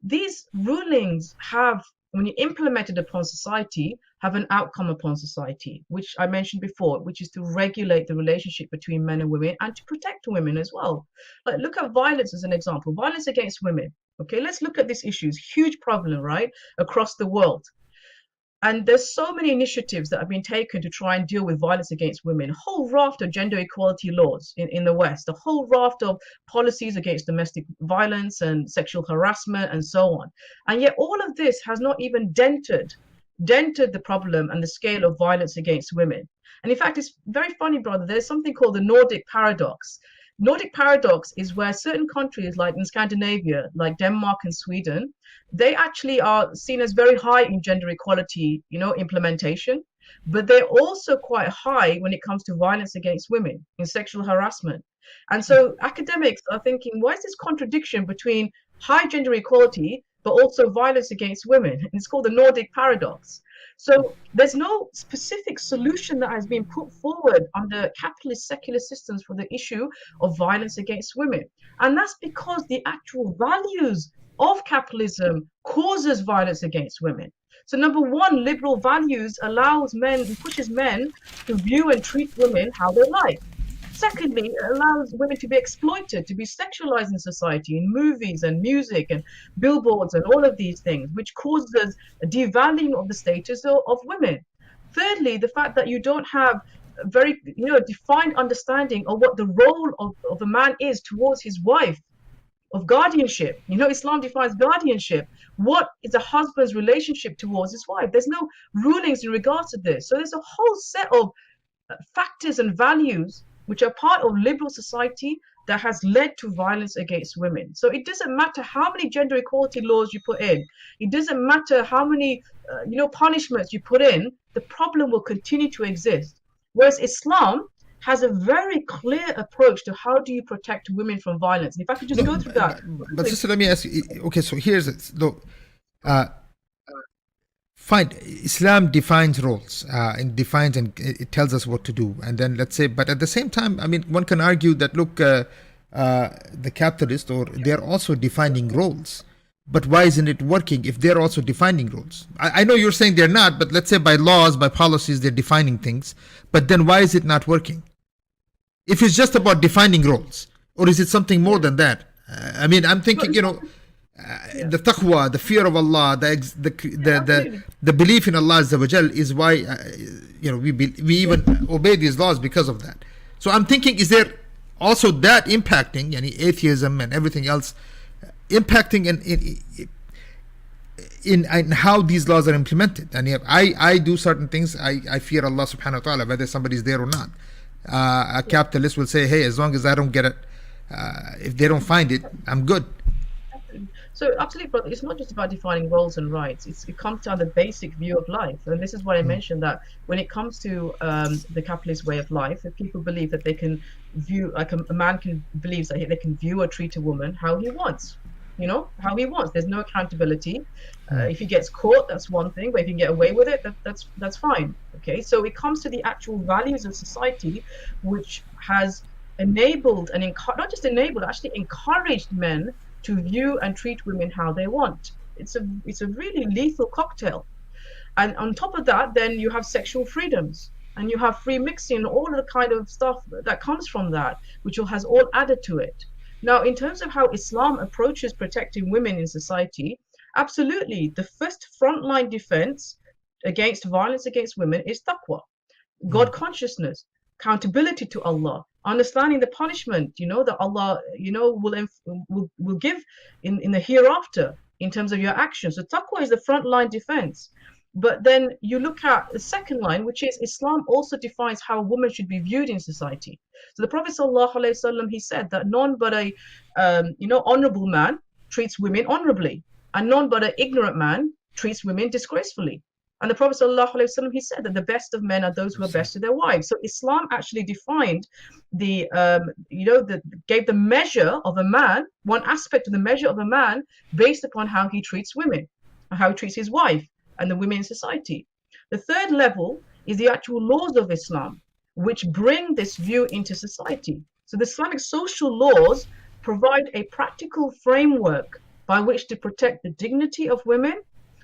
D: These rulings have, when you implement it upon society, have an outcome upon society, which I mentioned before, which is to regulate the relationship between men and women and to protect women as well. Like, look at violence as an example, violence against women. Okay, let's look at this issue. It's a huge problem, right, across the world. And there's so many initiatives that have been taken to try and deal with violence against women, a whole raft of gender equality laws in the West, a whole raft of policies against domestic violence and sexual harassment and so on. And yet all of this has not even dented the problem and the scale of violence against women. And in fact, it's very funny, brother, there's something called the Nordic paradox. Nordic paradox is where certain countries, like in Scandinavia, like Denmark and Sweden, they actually are seen as very high in gender equality, implementation, but they're also quite high when it comes to violence against women in sexual harassment. And so academics are thinking, why is this contradiction between high gender equality but also violence against women? And it's called the Nordic paradox. So there's no specific solution that has been put forward under capitalist secular systems for the issue of violence against women. And that's because the actual values of capitalism causes violence against women. So number one, liberal values allows men, pushes men to view and treat women how they like. Secondly, it allows women to be exploited, to be sexualized in society, in movies and music and billboards and all of these things, which causes a devaluing of the status of women. Thirdly, the fact that you don't have a very defined understanding of what the role of a man is towards his wife, of guardianship. Islam defines guardianship. What is a husband's relationship towards his wife? There's no rulings in regards to this. So there's a whole set of factors and values which are part of liberal society that has led to violence against women. So it doesn't matter how many gender equality laws you put in. It doesn't matter how many punishments you put in. The problem will continue to exist. Whereas Islam has a very clear approach to how do you protect women from violence. And if I could just go through that.
C: But sister, let me ask you. Okay, so here's it. Look, fine. Islam defines roles and defines and it tells us what to do. And then let's say, but at the same time, I mean, one can argue that look, the capitalists or they're also defining roles. But why isn't it working if they're also defining roles? I know you're saying they're not, but let's say by laws, by policies, they're defining things. But then why is it not working? If it's just about defining roles, or is it something more than that? I mean, I'm thinking, the taqwa, the fear of Allah, the belief in Allah Azza wa Jal is why, we even obey these laws because of that. So I'm thinking, is there also that impacting, atheism and everything else, impacting in how these laws are implemented? And I do certain things, I fear Allah subhanahu wa ta'ala, whether somebody's there or not. A capitalist will say, hey, as long as I don't get it, if they don't find it, I'm good.
D: So absolutely, brother, it's not just about defining roles and rights. It comes down to the basic view of life. And this is what I mentioned, that when it comes to the capitalist way of life, if people believe that they can view, like a man believes that they can view or treat a woman how he wants, how he wants. There's no accountability. If he gets caught, that's one thing, but if he can get away with it, that's fine. Okay, so it comes to the actual values of society, which has enabled and not just enabled, actually encouraged men to view and treat women how they want. It's a really lethal cocktail. And on top of that, then you have sexual freedoms and you have free mixing, all of the kind of stuff that comes from that, which has all added to it. Now, in terms of how Islam approaches protecting women in society, absolutely, the first frontline defense against violence against women is taqwa, God consciousness, accountability to Allah, understanding the punishment, that Allah, will give in the hereafter in terms of your actions. So taqwa is the frontline defense. But then you look at the second line, which is Islam also defines how a woman should be viewed in society. So the Prophet ﷺ, he said that none but a honorable man treats women honorably, and none but an ignorant man treats women disgracefully. And the Prophet ﷺ, he said that the best of men are those who are best to their wives. So Islam actually defined gave the measure of a man, one aspect of the measure of a man based upon how he treats women, and how he treats his wife and the women in society. The third level is the actual laws of Islam, which bring this view into society. So the Islamic social laws provide a practical framework by which to protect the dignity of women,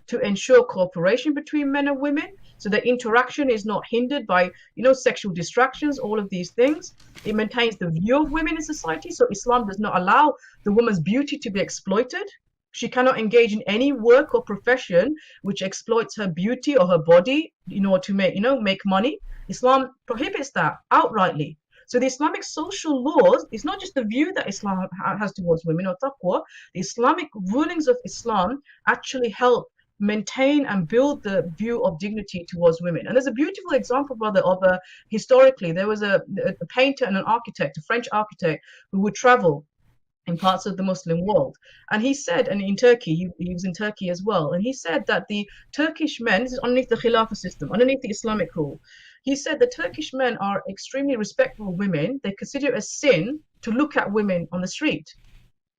D: to ensure cooperation between men and women, so that interaction is not hindered by, sexual distractions, all of these things. It maintains the view of women in society. So Islam does not allow the woman's beauty to be exploited. She cannot engage in any work or profession which exploits her beauty or her body in order to make money. Islam prohibits that outrightly. So the Islamic social laws is not just the view that Islam has towards women or taqwa. The Islamic rulings of Islam actually help maintain and build the view of dignity towards women. And there's a beautiful example, brother, of historically, there was a painter and an architect, a French architect, who would travel in parts of the Muslim world. And he said, and in Turkey, he was in Turkey as well, and he said that the Turkish men, this is underneath the Khilafah system, underneath the Islamic rule, he said the Turkish men are extremely respectful of women. They consider it a sin to look at women on the street.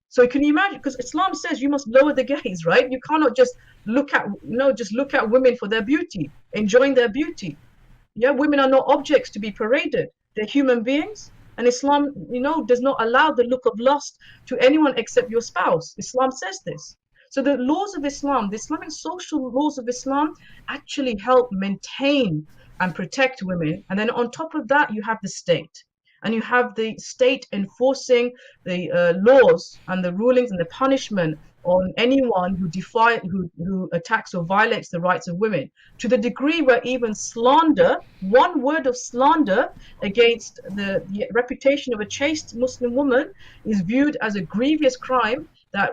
D: So can you imagine? Because Islam says you must lower the gaze, right? You cannot just look at, just look at women for their beauty, enjoying their beauty. Yeah, women are not objects to be paraded. They're human beings. And Islam, does not allow the look of lust to anyone except your spouse. Islam says this. So the laws of Islam, the Islamic social laws of Islam, actually help maintain and protect women. And then on top of that, you have the state. And you have the state enforcing the laws and the rulings and the punishment on anyone who attacks or violates the rights of women, to the degree where even slander, one word of slander against the reputation of a chaste Muslim woman, is viewed as a grievous crime that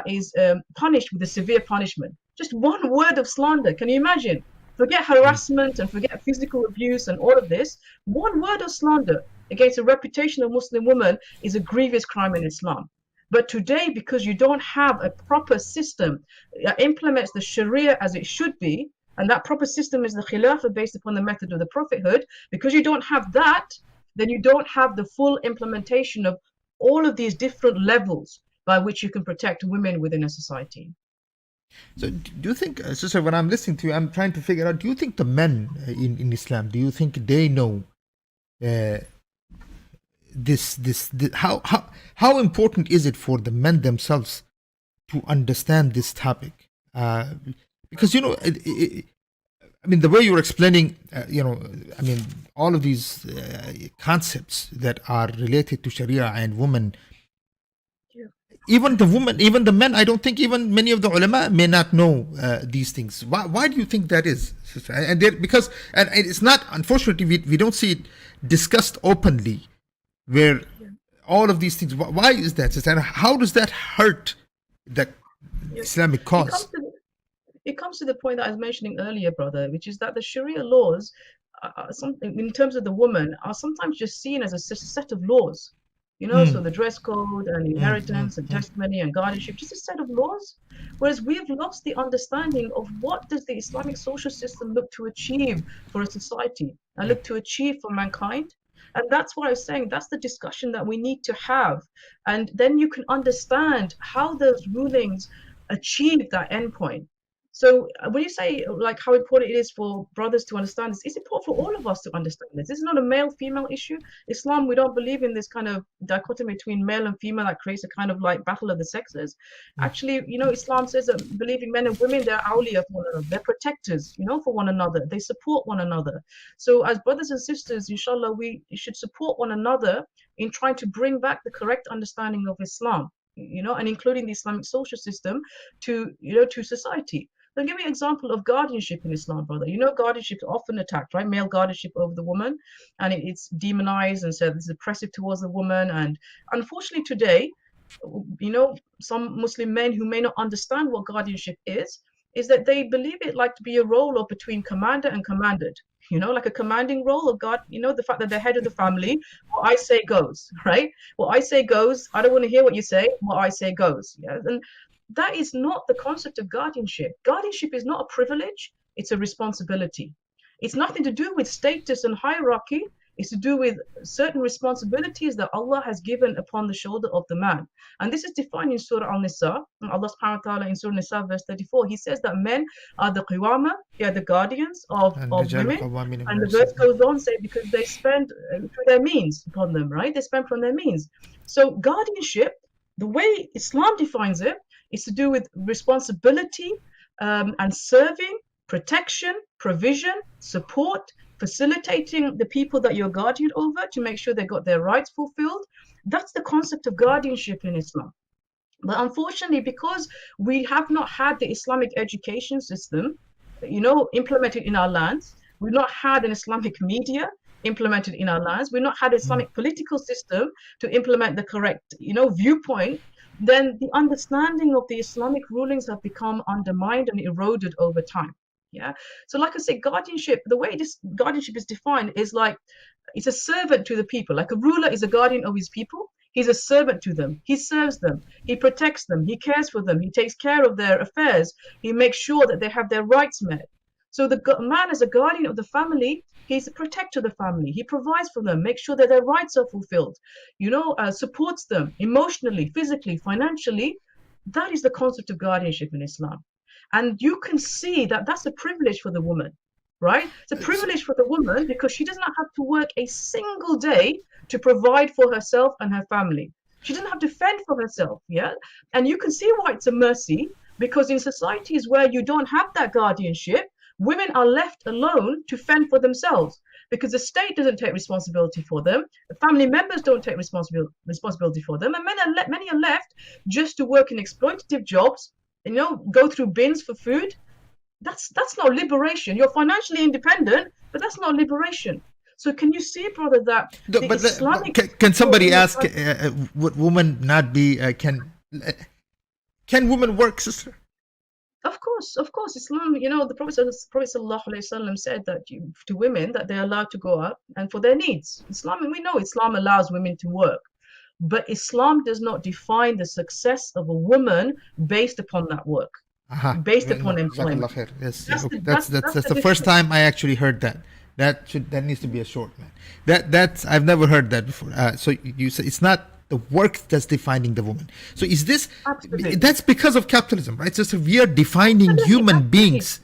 D: is punished with a severe punishment. Just one word of slander. Can you imagine? Forget harassment and forget physical abuse and all of this. One word of slander against a reputation of Muslim woman is a grievous crime in Islam. But today, because you don't have a proper system that implements the Sharia as it should be, and that proper system is the Khilafah based upon the method of the prophethood, because you don't have that, then you don't have the full implementation of all of these different levels by which you can protect women within a society.
C: So do you think, sister, when I'm listening to you, I'm trying to figure out, do you think the men in Islam, do you think they know how important is it for the men themselves to understand this topic? Because the way you're explaining, all of these concepts that are related to Sharia and women, even the men, I don't think even many of the ulama may not know these things. Why do you think that is, sister? And it's not, unfortunately, we don't see it discussed openly, where all of these things. Why is that, sister? And how does that hurt the Islamic cause?
D: It comes to the point that I was mentioning earlier, brother, which is that the Sharia laws, in terms of the woman, are sometimes just seen as a set of laws. So the dress code and inheritance and testimony and guardianship, just a set of laws. Whereas we've lost the understanding of what does the Islamic social system look to achieve for a society and look to achieve for mankind. And that's what I was saying. That's the discussion that we need to have. And then you can understand how those rulings achieve that endpoint. So when you say like how important it is for brothers to understand this, it's important for all of us to understand this. This is not a male-female issue. Islam, we don't believe in this kind of dichotomy between male and female that creates a kind of like battle of the sexes. Actually, Islam says that believing men and women, they're awliya for one another. They're protectors, for one another. They support one another. So as brothers and sisters, inshallah, we should support one another in trying to bring back the correct understanding of Islam, and including the Islamic social system to society. Then give me an example of guardianship in Islam, brother. Guardianship is often attacked, right? Male guardianship over the woman, and it's demonized and said it's oppressive towards the woman. And unfortunately today, some Muslim men who may not understand what guardianship is that they believe it like to be a role of between commander and commanded. Like a commanding role of God, the fact that they're head of the family, what I say goes, right? What I say goes. I don't want to hear what you say. What I say goes. Yeah? And that is not the concept of guardianship. Guardianship is not a privilege, it's a responsibility. It's nothing to do with status and hierarchy. It's to do with certain responsibilities that Allah has given upon the shoulder of the man. And this is defined in Surah An-Nisa. Allah subhanahu wa ta'ala in Surah An-Nisa verse 34, he says that men are the qiwama, they are the guardians of women. And the verse goes on saying because they spend through their means upon them, right? They spend from their means. So guardianship, the way Islam defines it, is to do with responsibility and serving, protection, provision, support, facilitating the people that you're guardian over to make sure they got their rights fulfilled. That's the concept of guardianship in Islam. But unfortunately, because we have not had the Islamic education system, implemented in our lands, we've not had an Islamic media implemented in our lands, we've not had an Islamic political system to implement the correct, viewpoint then the understanding of the Islamic rulings have become undermined and eroded over time. Yeah. So like I say, guardianship, the way this guardianship is defined is like it's a servant to the people. Like a ruler is a guardian of his people. He's a servant to them. He serves them. He protects them. He cares for them. He takes care of their affairs. He makes sure that they have their rights met. So the man as a guardian of the family, he's a protector of the family. He provides for them, makes sure that their rights are fulfilled, supports them emotionally, physically, financially. That is the concept of guardianship in Islam. And you can see that that's a privilege for the woman, right? It's a privilege for the woman because she does not have to work a single day to provide for herself and her family. She doesn't have to fend for herself, yeah? And you can see why it's a mercy, because in societies where you don't have that guardianship, women are left alone to fend for themselves because the state doesn't take responsibility for them. The family members don't take responsibility for them. And many are left just to work in exploitative jobs, go through bins for food. That's not liberation. You're financially independent, but that's not liberation. So can you see, brother, that
C: can somebody ask, would women not be, can women work, sister?
D: Of course, Islam, the Prophet ﷺ said that to women that they're allowed to go out and for their needs. We know Islam allows women to work, but Islam does not define the success of a woman based upon that work, based upon employment.
C: Yes, that's the first time I actually heard that. That needs to be a short, man. That's I've never heard that before. So you say it's not the work that's defining the woman. So is this?
D: Absolutely.
C: That's because of capitalism, right? So we are defining human beings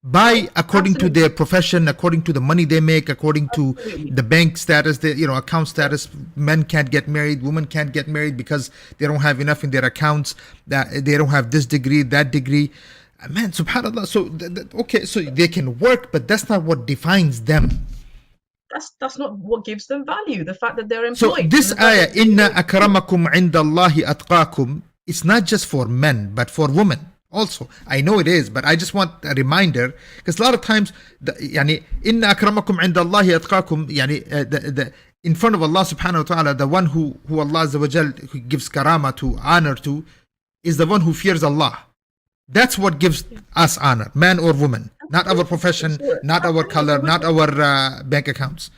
C: by according to their profession, according to the money they make, according to the bank status, the account status. Men can't get married, women can't get married because they don't have enough in their accounts. That they don't have this degree, that degree. Man, subhanallah. So okay, so they can work, but that's not what defines them.
D: That's not what gives them value. The fact that they're employed.
C: So this ayah, inna akramakum indallahi atqakum, it's not just for men, but for women also. I know it is, but I just want a reminder, because a lot of times, inna akramakum indallahi atqakum, in front of Allah subhanahu wa ta'ala, the one who Allah Azza wa Jal who gives karama to, honor to, is the one who fears Allah. That's what gives us honor, man or woman, not our profession, not our color, not our bank accounts.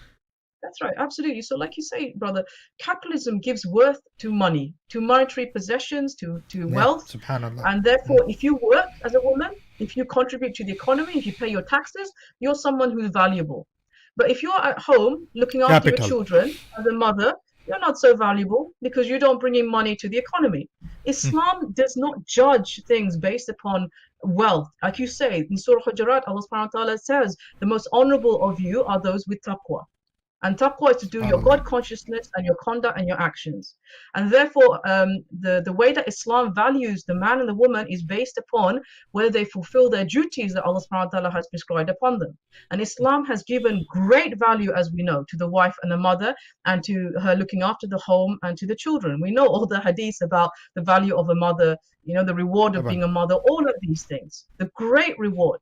D: That's right, absolutely. So like you say, brother, capitalism gives worth to money, to monetary possessions, to wealth.
C: Subhanallah.
D: And therefore, if you work as a woman, if you contribute to the economy, if you pay your taxes, you're someone who's valuable. But if you're at home looking after your children as a mother, you're not so valuable because you don't bring in money to the economy. Islam does not judge things based upon wealth. Like you say, in Surah Hujurat, Allah subhanahu wa ta'ala says, the most honorable of you are those with taqwa. And taqwa is to do your God consciousness and your conduct and your actions. And therefore, the way that Islam values the man and the woman is based upon whether they fulfill their duties that Allah subhanahu wa ta'ala has prescribed upon them. And Islam has given great value, as we know, to the wife and the mother and to her looking after the home and to the children. We know all the hadiths about the value of a mother, the reward of being a mother, all of these things, the great reward.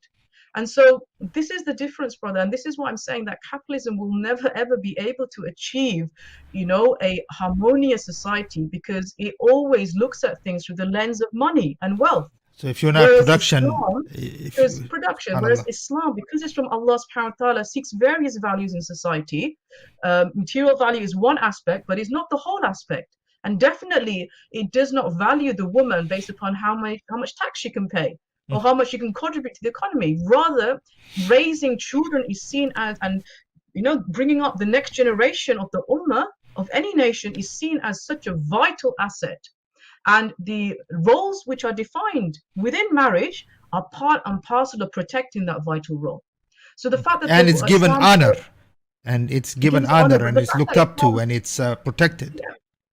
D: And so this is the difference, brother. And this is why I'm saying that capitalism will never, ever be able to achieve, a harmonious society because it always looks at things through the lens of money and wealth.
C: So if you're not production,
D: whereas Islam, because it's from Allah subhanahu wa ta'ala, seeks various values in society. Material value is one aspect, but it's not the whole aspect. And definitely it does not value the woman based upon how much tax she can pay or how much you can contribute to the economy. Rather, raising children is seen as, bringing up the next generation of the ummah of any nation is seen as such a vital asset. And the roles which are defined within marriage are part and parcel of protecting that vital role. So the fact that
C: it's given honor, and it's given honor, and it's looked up to, and it's protected,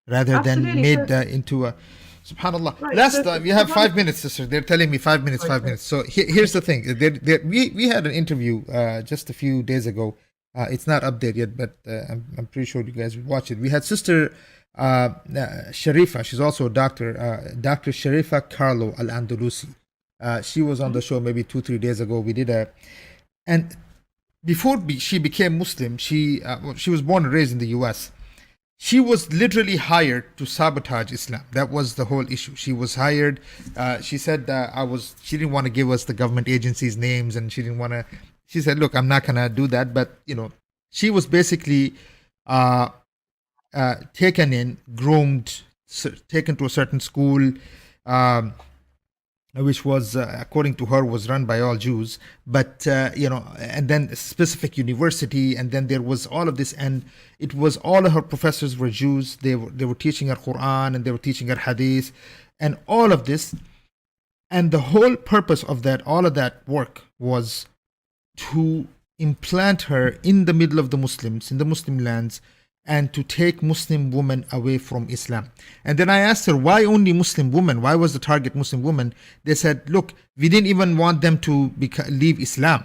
C: rather than made into a. Subhanallah. Right. We have 5 minutes, sister. They're telling me 5 minutes, 5 minutes. So here's the thing. We had an interview just a few days ago. It's not up there yet, but I'm pretty sure you guys will watch it. We had Sister Sharifa. She's also a doctor. Dr. Sharifa Carlo Al-Andalusi. She was on the show maybe 2-3 days ago. We did and before she became Muslim, she was born and raised in the U.S. she was literally hired to sabotage Islam. That was the whole issue. She was hired. She said she didn't want to give us the government agencies' names, and she didn't want to. She said, "Look, I'm not gonna do that." But she was basically taken in, groomed, taken to a certain school, which was, according to her, was run by all Jews. But and then a specific university, and then there was all of this, and it was all of her professors were Jews. They were teaching her Quran, and they were teaching her Hadith, and all of this, and the whole purpose of that, all of that work, was to implant her in the middle of the Muslims, in the Muslim lands, and to take Muslim women away from Islam. And then I asked her, why only Muslim women? Why was the target Muslim women? They said, look, we didn't even want them to leave Islam.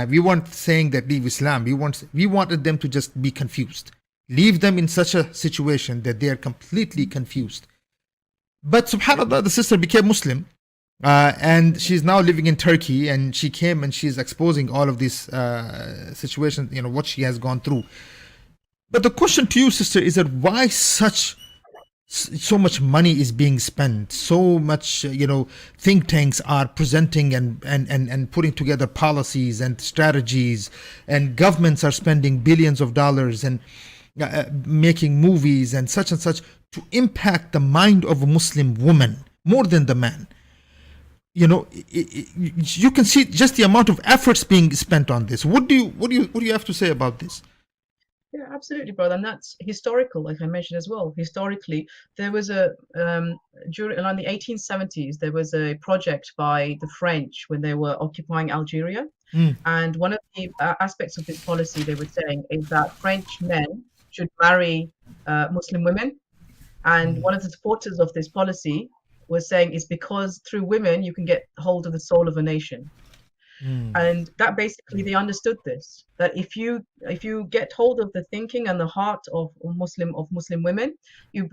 C: We weren't saying that leave Islam. We wanted them to just be confused. Leave them in such a situation that they are completely confused. But subhanAllah, the sister became Muslim. And she's now living in Turkey, and she came and she's exposing all of these situations, what she has gone through. But the question to you, sister, is that why so much money is being spent, so much, think tanks are presenting and putting together policies and strategies, and governments are spending billions of dollars and making movies and such to impact the mind of a Muslim woman more than the man. You can see just the amount of efforts being spent on this. What do you have to say about this?
D: Yeah, absolutely, brother, and that's historical, like I mentioned as well. Historically, there was around the 1870s, there was a project by the French when they were occupying Algeria, and one of the aspects of this policy they were saying is that French men should marry Muslim women, and one of the supporters of this policy was saying it's because through women you can get hold of the soul of a nation. And that basically they understood this, that if you get hold of the thinking and the heart of Muslim women,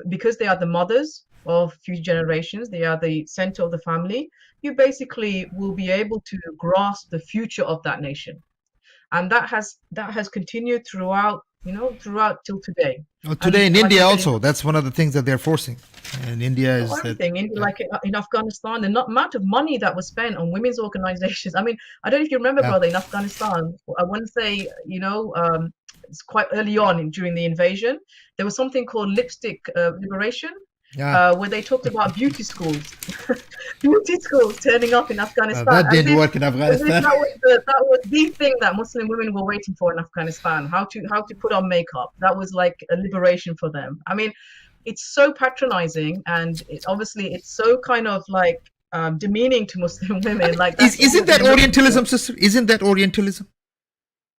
D: because they are the mothers of future generations, they are the center of the family, you basically will be able to grasp the future of that nation. And that has continued throughout till today.
C: Today in India also, that's one of the things that they're forcing. And India is
D: everything. Like in Afghanistan, the amount of money that was spent on women's organizations. I mean, I don't know if you remember, brother, in Afghanistan, I want to say, it's quite early on during the invasion, there was something called lipstick liberation. Where they talked about beauty schools, turning up in Afghanistan.
C: That didn't work in Afghanistan.
D: That was the thing that Muslim women were waiting for in Afghanistan. How to put on makeup. That was like a liberation for them. I mean, it's so patronizing, and it's so kind of like demeaning to Muslim women. Like,
C: isn't that Orientalism, sister? Isn't that Orientalism?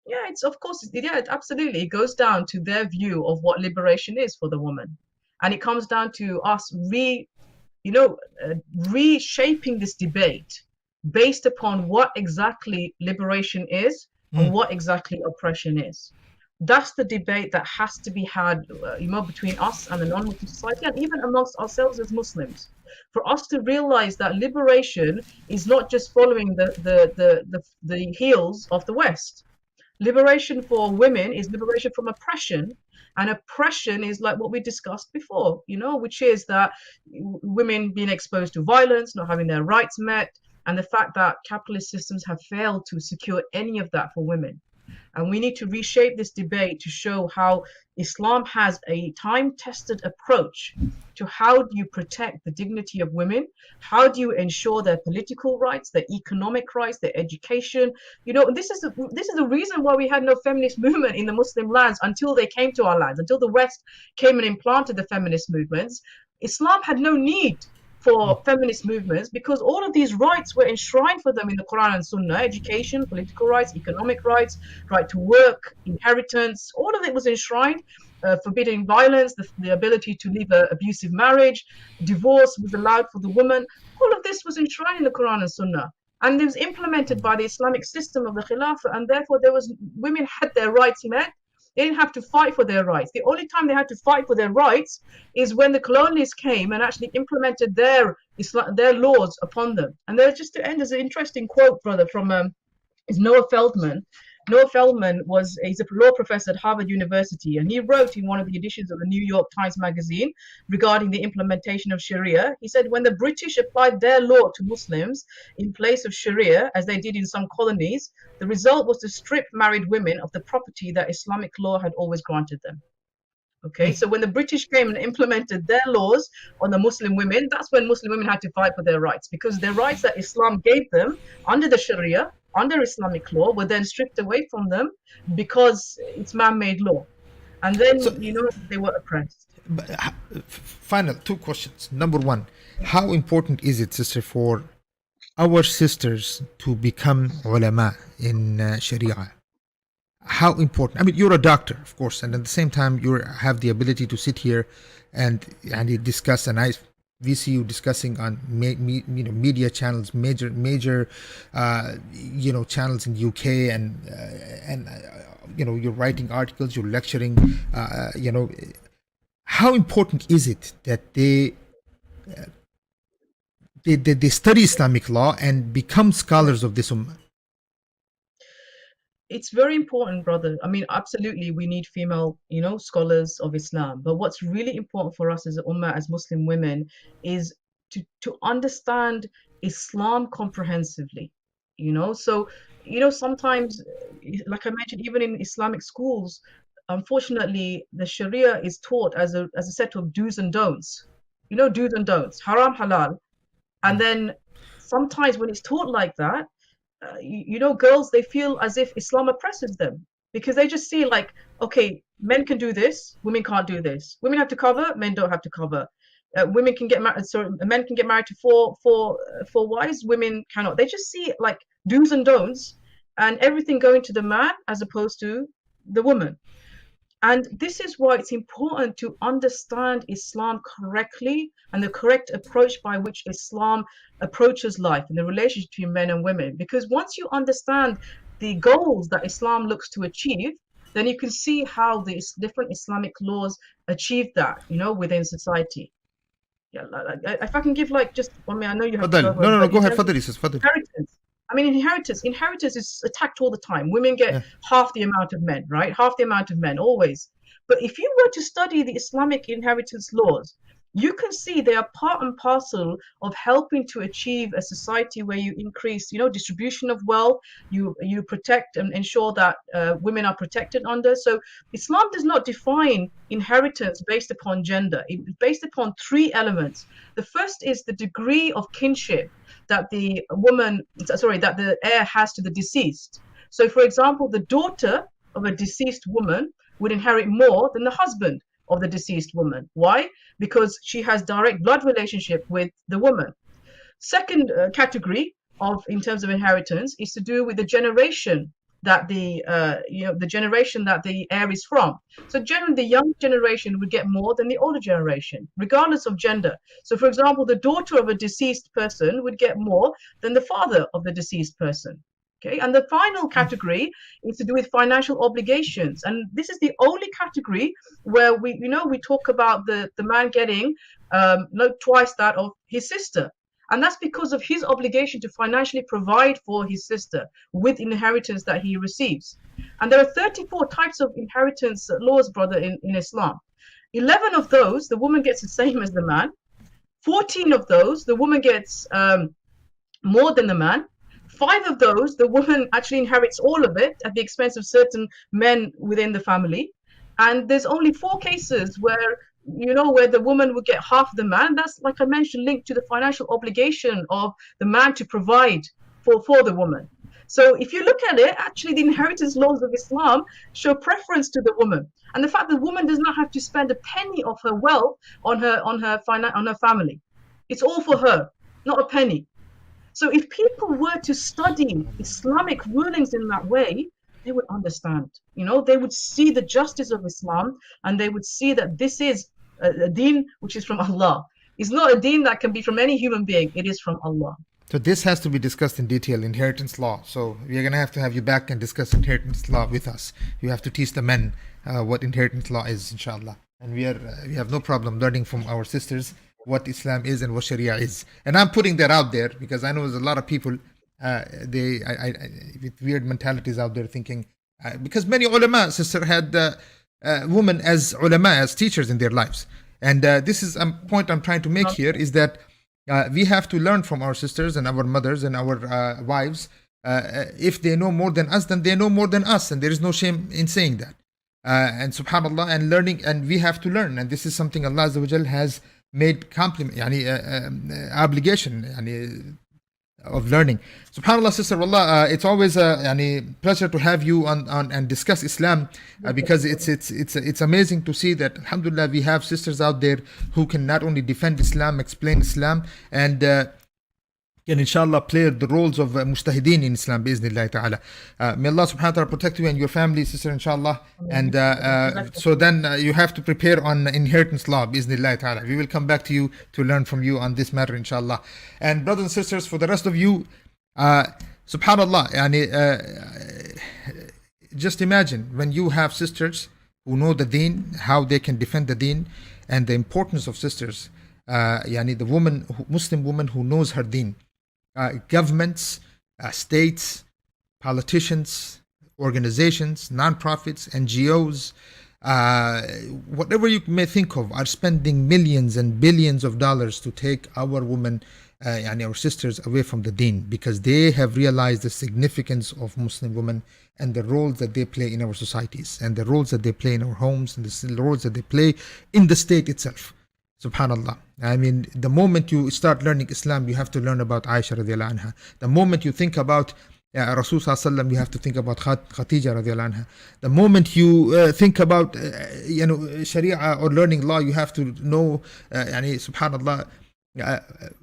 D: Yeah, it's of course. Yeah, absolutely. It goes down to their view of what liberation is for the woman. And it comes down to us reshaping this debate based upon what exactly liberation is and what exactly oppression is. That's the debate that has to be had, between us and the non-Muslim society, and even amongst ourselves as Muslims. For us to realize that liberation is not just following the heels of the West. Liberation for women is liberation from oppression. And oppression is like what we discussed before, which is that women being exposed to violence, not having their rights met, and the fact that capitalist systems have failed to secure any of that for women. And we need to reshape this debate to show how Islam has a time-tested approach to how do you protect the dignity of women, how do you ensure their political rights, their economic rights, their education. This is the reason why we had no feminist movement in the Muslim lands until they came to our lands, until the West came and implanted the feminist movements. Islam had no need for feminist movements because all of these rights were enshrined for them in the Quran and Sunnah: education, political rights, economic rights, right to work, inheritance. All of it was enshrined, forbidding violence, the ability to leave an abusive marriage, divorce was allowed for the woman. All of this was enshrined in the Quran and Sunnah, and it was implemented by the Islamic system of the Khilafah, and therefore women had their rights met. They didn't have to fight for their rights. The only time they had to fight for their rights is when the colonialists came and actually implemented their laws upon them. And just to end, there's an interesting quote, brother, from Noah Feldman, Noah Feldman he's a law professor at Harvard University, and he wrote in one of the editions of the New York Times Magazine regarding the implementation of Sharia. He said when the British applied their law to Muslims in place of Sharia, as they did in some colonies, the result was to strip married women of the property that Islamic law had always granted them. Okay, so when the British came and implemented their laws on the Muslim women, that's when Muslim women had to fight for their rights, because the rights that Islam gave them under the Sharia, under Islamic law, were then stripped away from them because it's man-made law. And then, they were oppressed.
C: Final 2 questions. Number 1, how important is it, sister, for our sisters to become ulama in Sharia? How important? I mean, you're a doctor, of course, and at the same time, you have the ability to sit here and you discuss, and we see you discussing on media channels, major channels in UK, and you're writing articles, you're lecturing. How important is it that they study Islamic law and become scholars of this ummah?
D: It's very important, brother. I mean, absolutely, we need female, scholars of Islam. But what's really important for us as a ummah, as Muslim women, is to understand Islam comprehensively. So, sometimes, like I mentioned, even in Islamic schools, unfortunately, the Sharia is taught as a set of do's and don'ts. Do's and don'ts, haram, halal. And then sometimes when it's taught like that, girls, they feel as if Islam oppresses them, because they just see like, okay, men can do this, women can't do this. Women have to cover, men don't have to cover. Women can get married, men can get married to four wives, women cannot. They just see like do's and don'ts, and everything going to the man as opposed to the woman. And this is why it's important to understand Islam correctly and the correct approach by which Islam approaches life and the relationship between men and women. Because once you understand the goals that Islam looks to achieve, then you can see how the different Islamic laws achieve that, within society. Yeah, if I can give just, I know you have to go.
C: No, go ahead.
D: Inheritance. I mean, inheritance is attacked all the time. Women get half the amount of men, right? Half the amount of men, always. But if you were to study the Islamic inheritance laws, you can see they are part and parcel of helping to achieve a society where you increase, distribution of wealth, you protect and ensure that women are protected under. So Islam does not define inheritance based upon gender. It's based upon 3 elements. The first is the degree of kinship that the heir has to the deceased. So, for example, the daughter of a deceased woman would inherit more than the husband of the deceased woman. Why? Because she has direct blood relationship with the woman. Second category in terms of inheritance is to do with the generation that the heir is from. So generally, the young generation would get more than the older generation, regardless of gender. So, for example, the daughter of a deceased person would get more than the father of the deceased person. Okay, and the final category is to do with financial obligations, and this is the only category where we talk about the man getting twice that of his sister. And that's because of his obligation to financially provide for his sister with inheritance that he receives. And there are 34 types of inheritance laws, brother, in Islam. 11 of those, the woman gets the same as the man. 14 of those, the woman gets more than the man. 5 of those, the woman actually inherits all of it at the expense of certain men within the family. And there's only 4 cases where the woman would get half the man. That's, like I mentioned, linked to the financial obligation of the man to provide for the woman. So if you look at it, actually the inheritance laws of Islam show preference to the woman. And the fact that the woman does not have to spend a penny of her wealth on her family. It's all for her, not a penny. So if people were to study Islamic rulings in that way, they would understand. They would see the justice of Islam, and they would see that this is a deen which is from Allah. It's not a deen that can be from any human being. It is from Allah.
C: So this has to be discussed in detail, inheritance law. So we're going to have you back and discuss inheritance law with us. You have to teach the men what inheritance law is, inshallah. And we have no problem learning from our sisters what Islam is and what Sharia is. And I'm putting that out there because I know there's a lot of people with weird mentalities out there thinking Because many ulama, sister, had women as ulama, as teachers in their lives. And this is a point I'm trying to make here, is that we have to learn from our sisters and our mothers and our wives. If they know more than us, then they know more than us, and there is no shame in saying that. And subhanallah, and learning, and we have to learn, and this is something Allah Azza wa Jal has made compliment, obligation, of learning. SubhanAllah, sister, wallah, it's always a pleasure to have you on and discuss Islam, because it's amazing to see that, alhamdulillah, we have sisters out there who can not only defend Islam, explain Islam, and can inshallah play the roles of mujtahideen in Islam, bi'iznillahi ta'ala. May Allah subhanahu wa ta'ala protect you and your family, sister, inshallah. And so then you have to prepare on inheritance law, bi'iznillahi ta'ala. We will come back to you to learn from you on this matter, inshallah. And brothers and sisters, for the rest of you, subhanallah, just imagine when you have sisters who know the deen, how they can defend the deen, and the importance of sisters. The woman, Muslim woman who knows her deen. Governments, states, politicians, organizations, non-profits, NGOs, whatever you may think of, are spending millions and billions of dollars to take our women, our sisters, away from the deen, because they have realized the significance of Muslim women and the roles that they play in our societies, and the roles that they play in our homes, and the roles that they play in the state itself. Subhanallah. The moment you start learning Islam, you have to learn about Aisha radiallahu anha. The moment you think about Rasul sallallahu alaihi wasallam, you have to think about Khadija radiallahu anha. The moment you think about Sharia or learning law, you have to know subhanallah,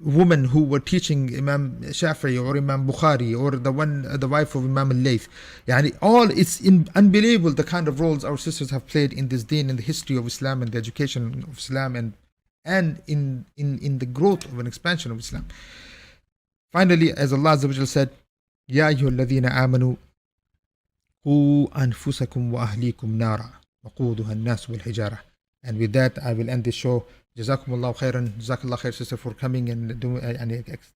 C: women who were teaching Imam Shafi'i or Imam Bukhari, or the wife of Imam al-Layth. It's unbelievable the kind of roles our sisters have played in this deen, in the history of Islam and the education of Islam, and in the growth of an expansion of Islam. Finally, as Allah Azza wa Jalla said, Ya ayyuhalladhina amanu qu anfusakum wa ahlikum nara waquduha an-nas wal hijara. And with that, I will end this show. Jazakumullahu khairan. Jazakallah khair, sister, for coming and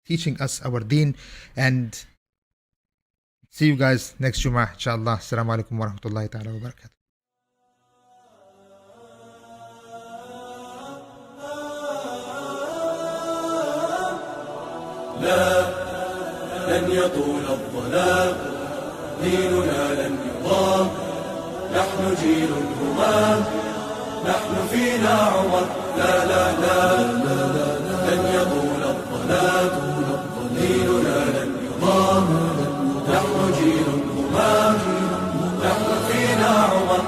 C: teaching us our deen. And see you guys next Jummah, inshallah. Assalamu alaikum wa rahmatullahi ta'ala wa barakatuh.
B: لا لن يطول الظلام ديننا لن يضام نحن جيل همام نحن فينا عمر لا لا لا لن يطول الظلام ديننا لن يضام نحن جيل همام نحن فينا عمر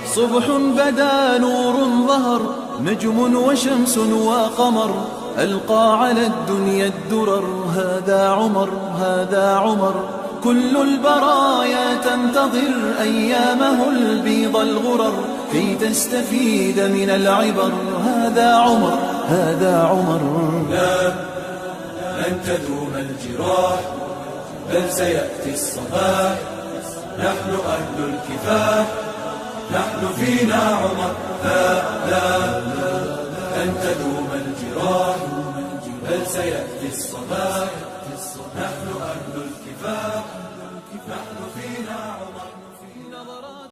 B: صبح بدا نور ظهر نجم وشمس وقمر ألقى على الدنيا الدرر هذا عمر هذا عمر كل البرايا تنتظر أيامه البيض الغرر كي تستفيد من العبر هذا عمر هذا عمر لا لن تدوم الجراح بل سيأتي الصباح نحن أهل الكفاح نحن فينا عمر لا لن تدوم الجراح بل سيأتي الصباح نحن أهل الكفاح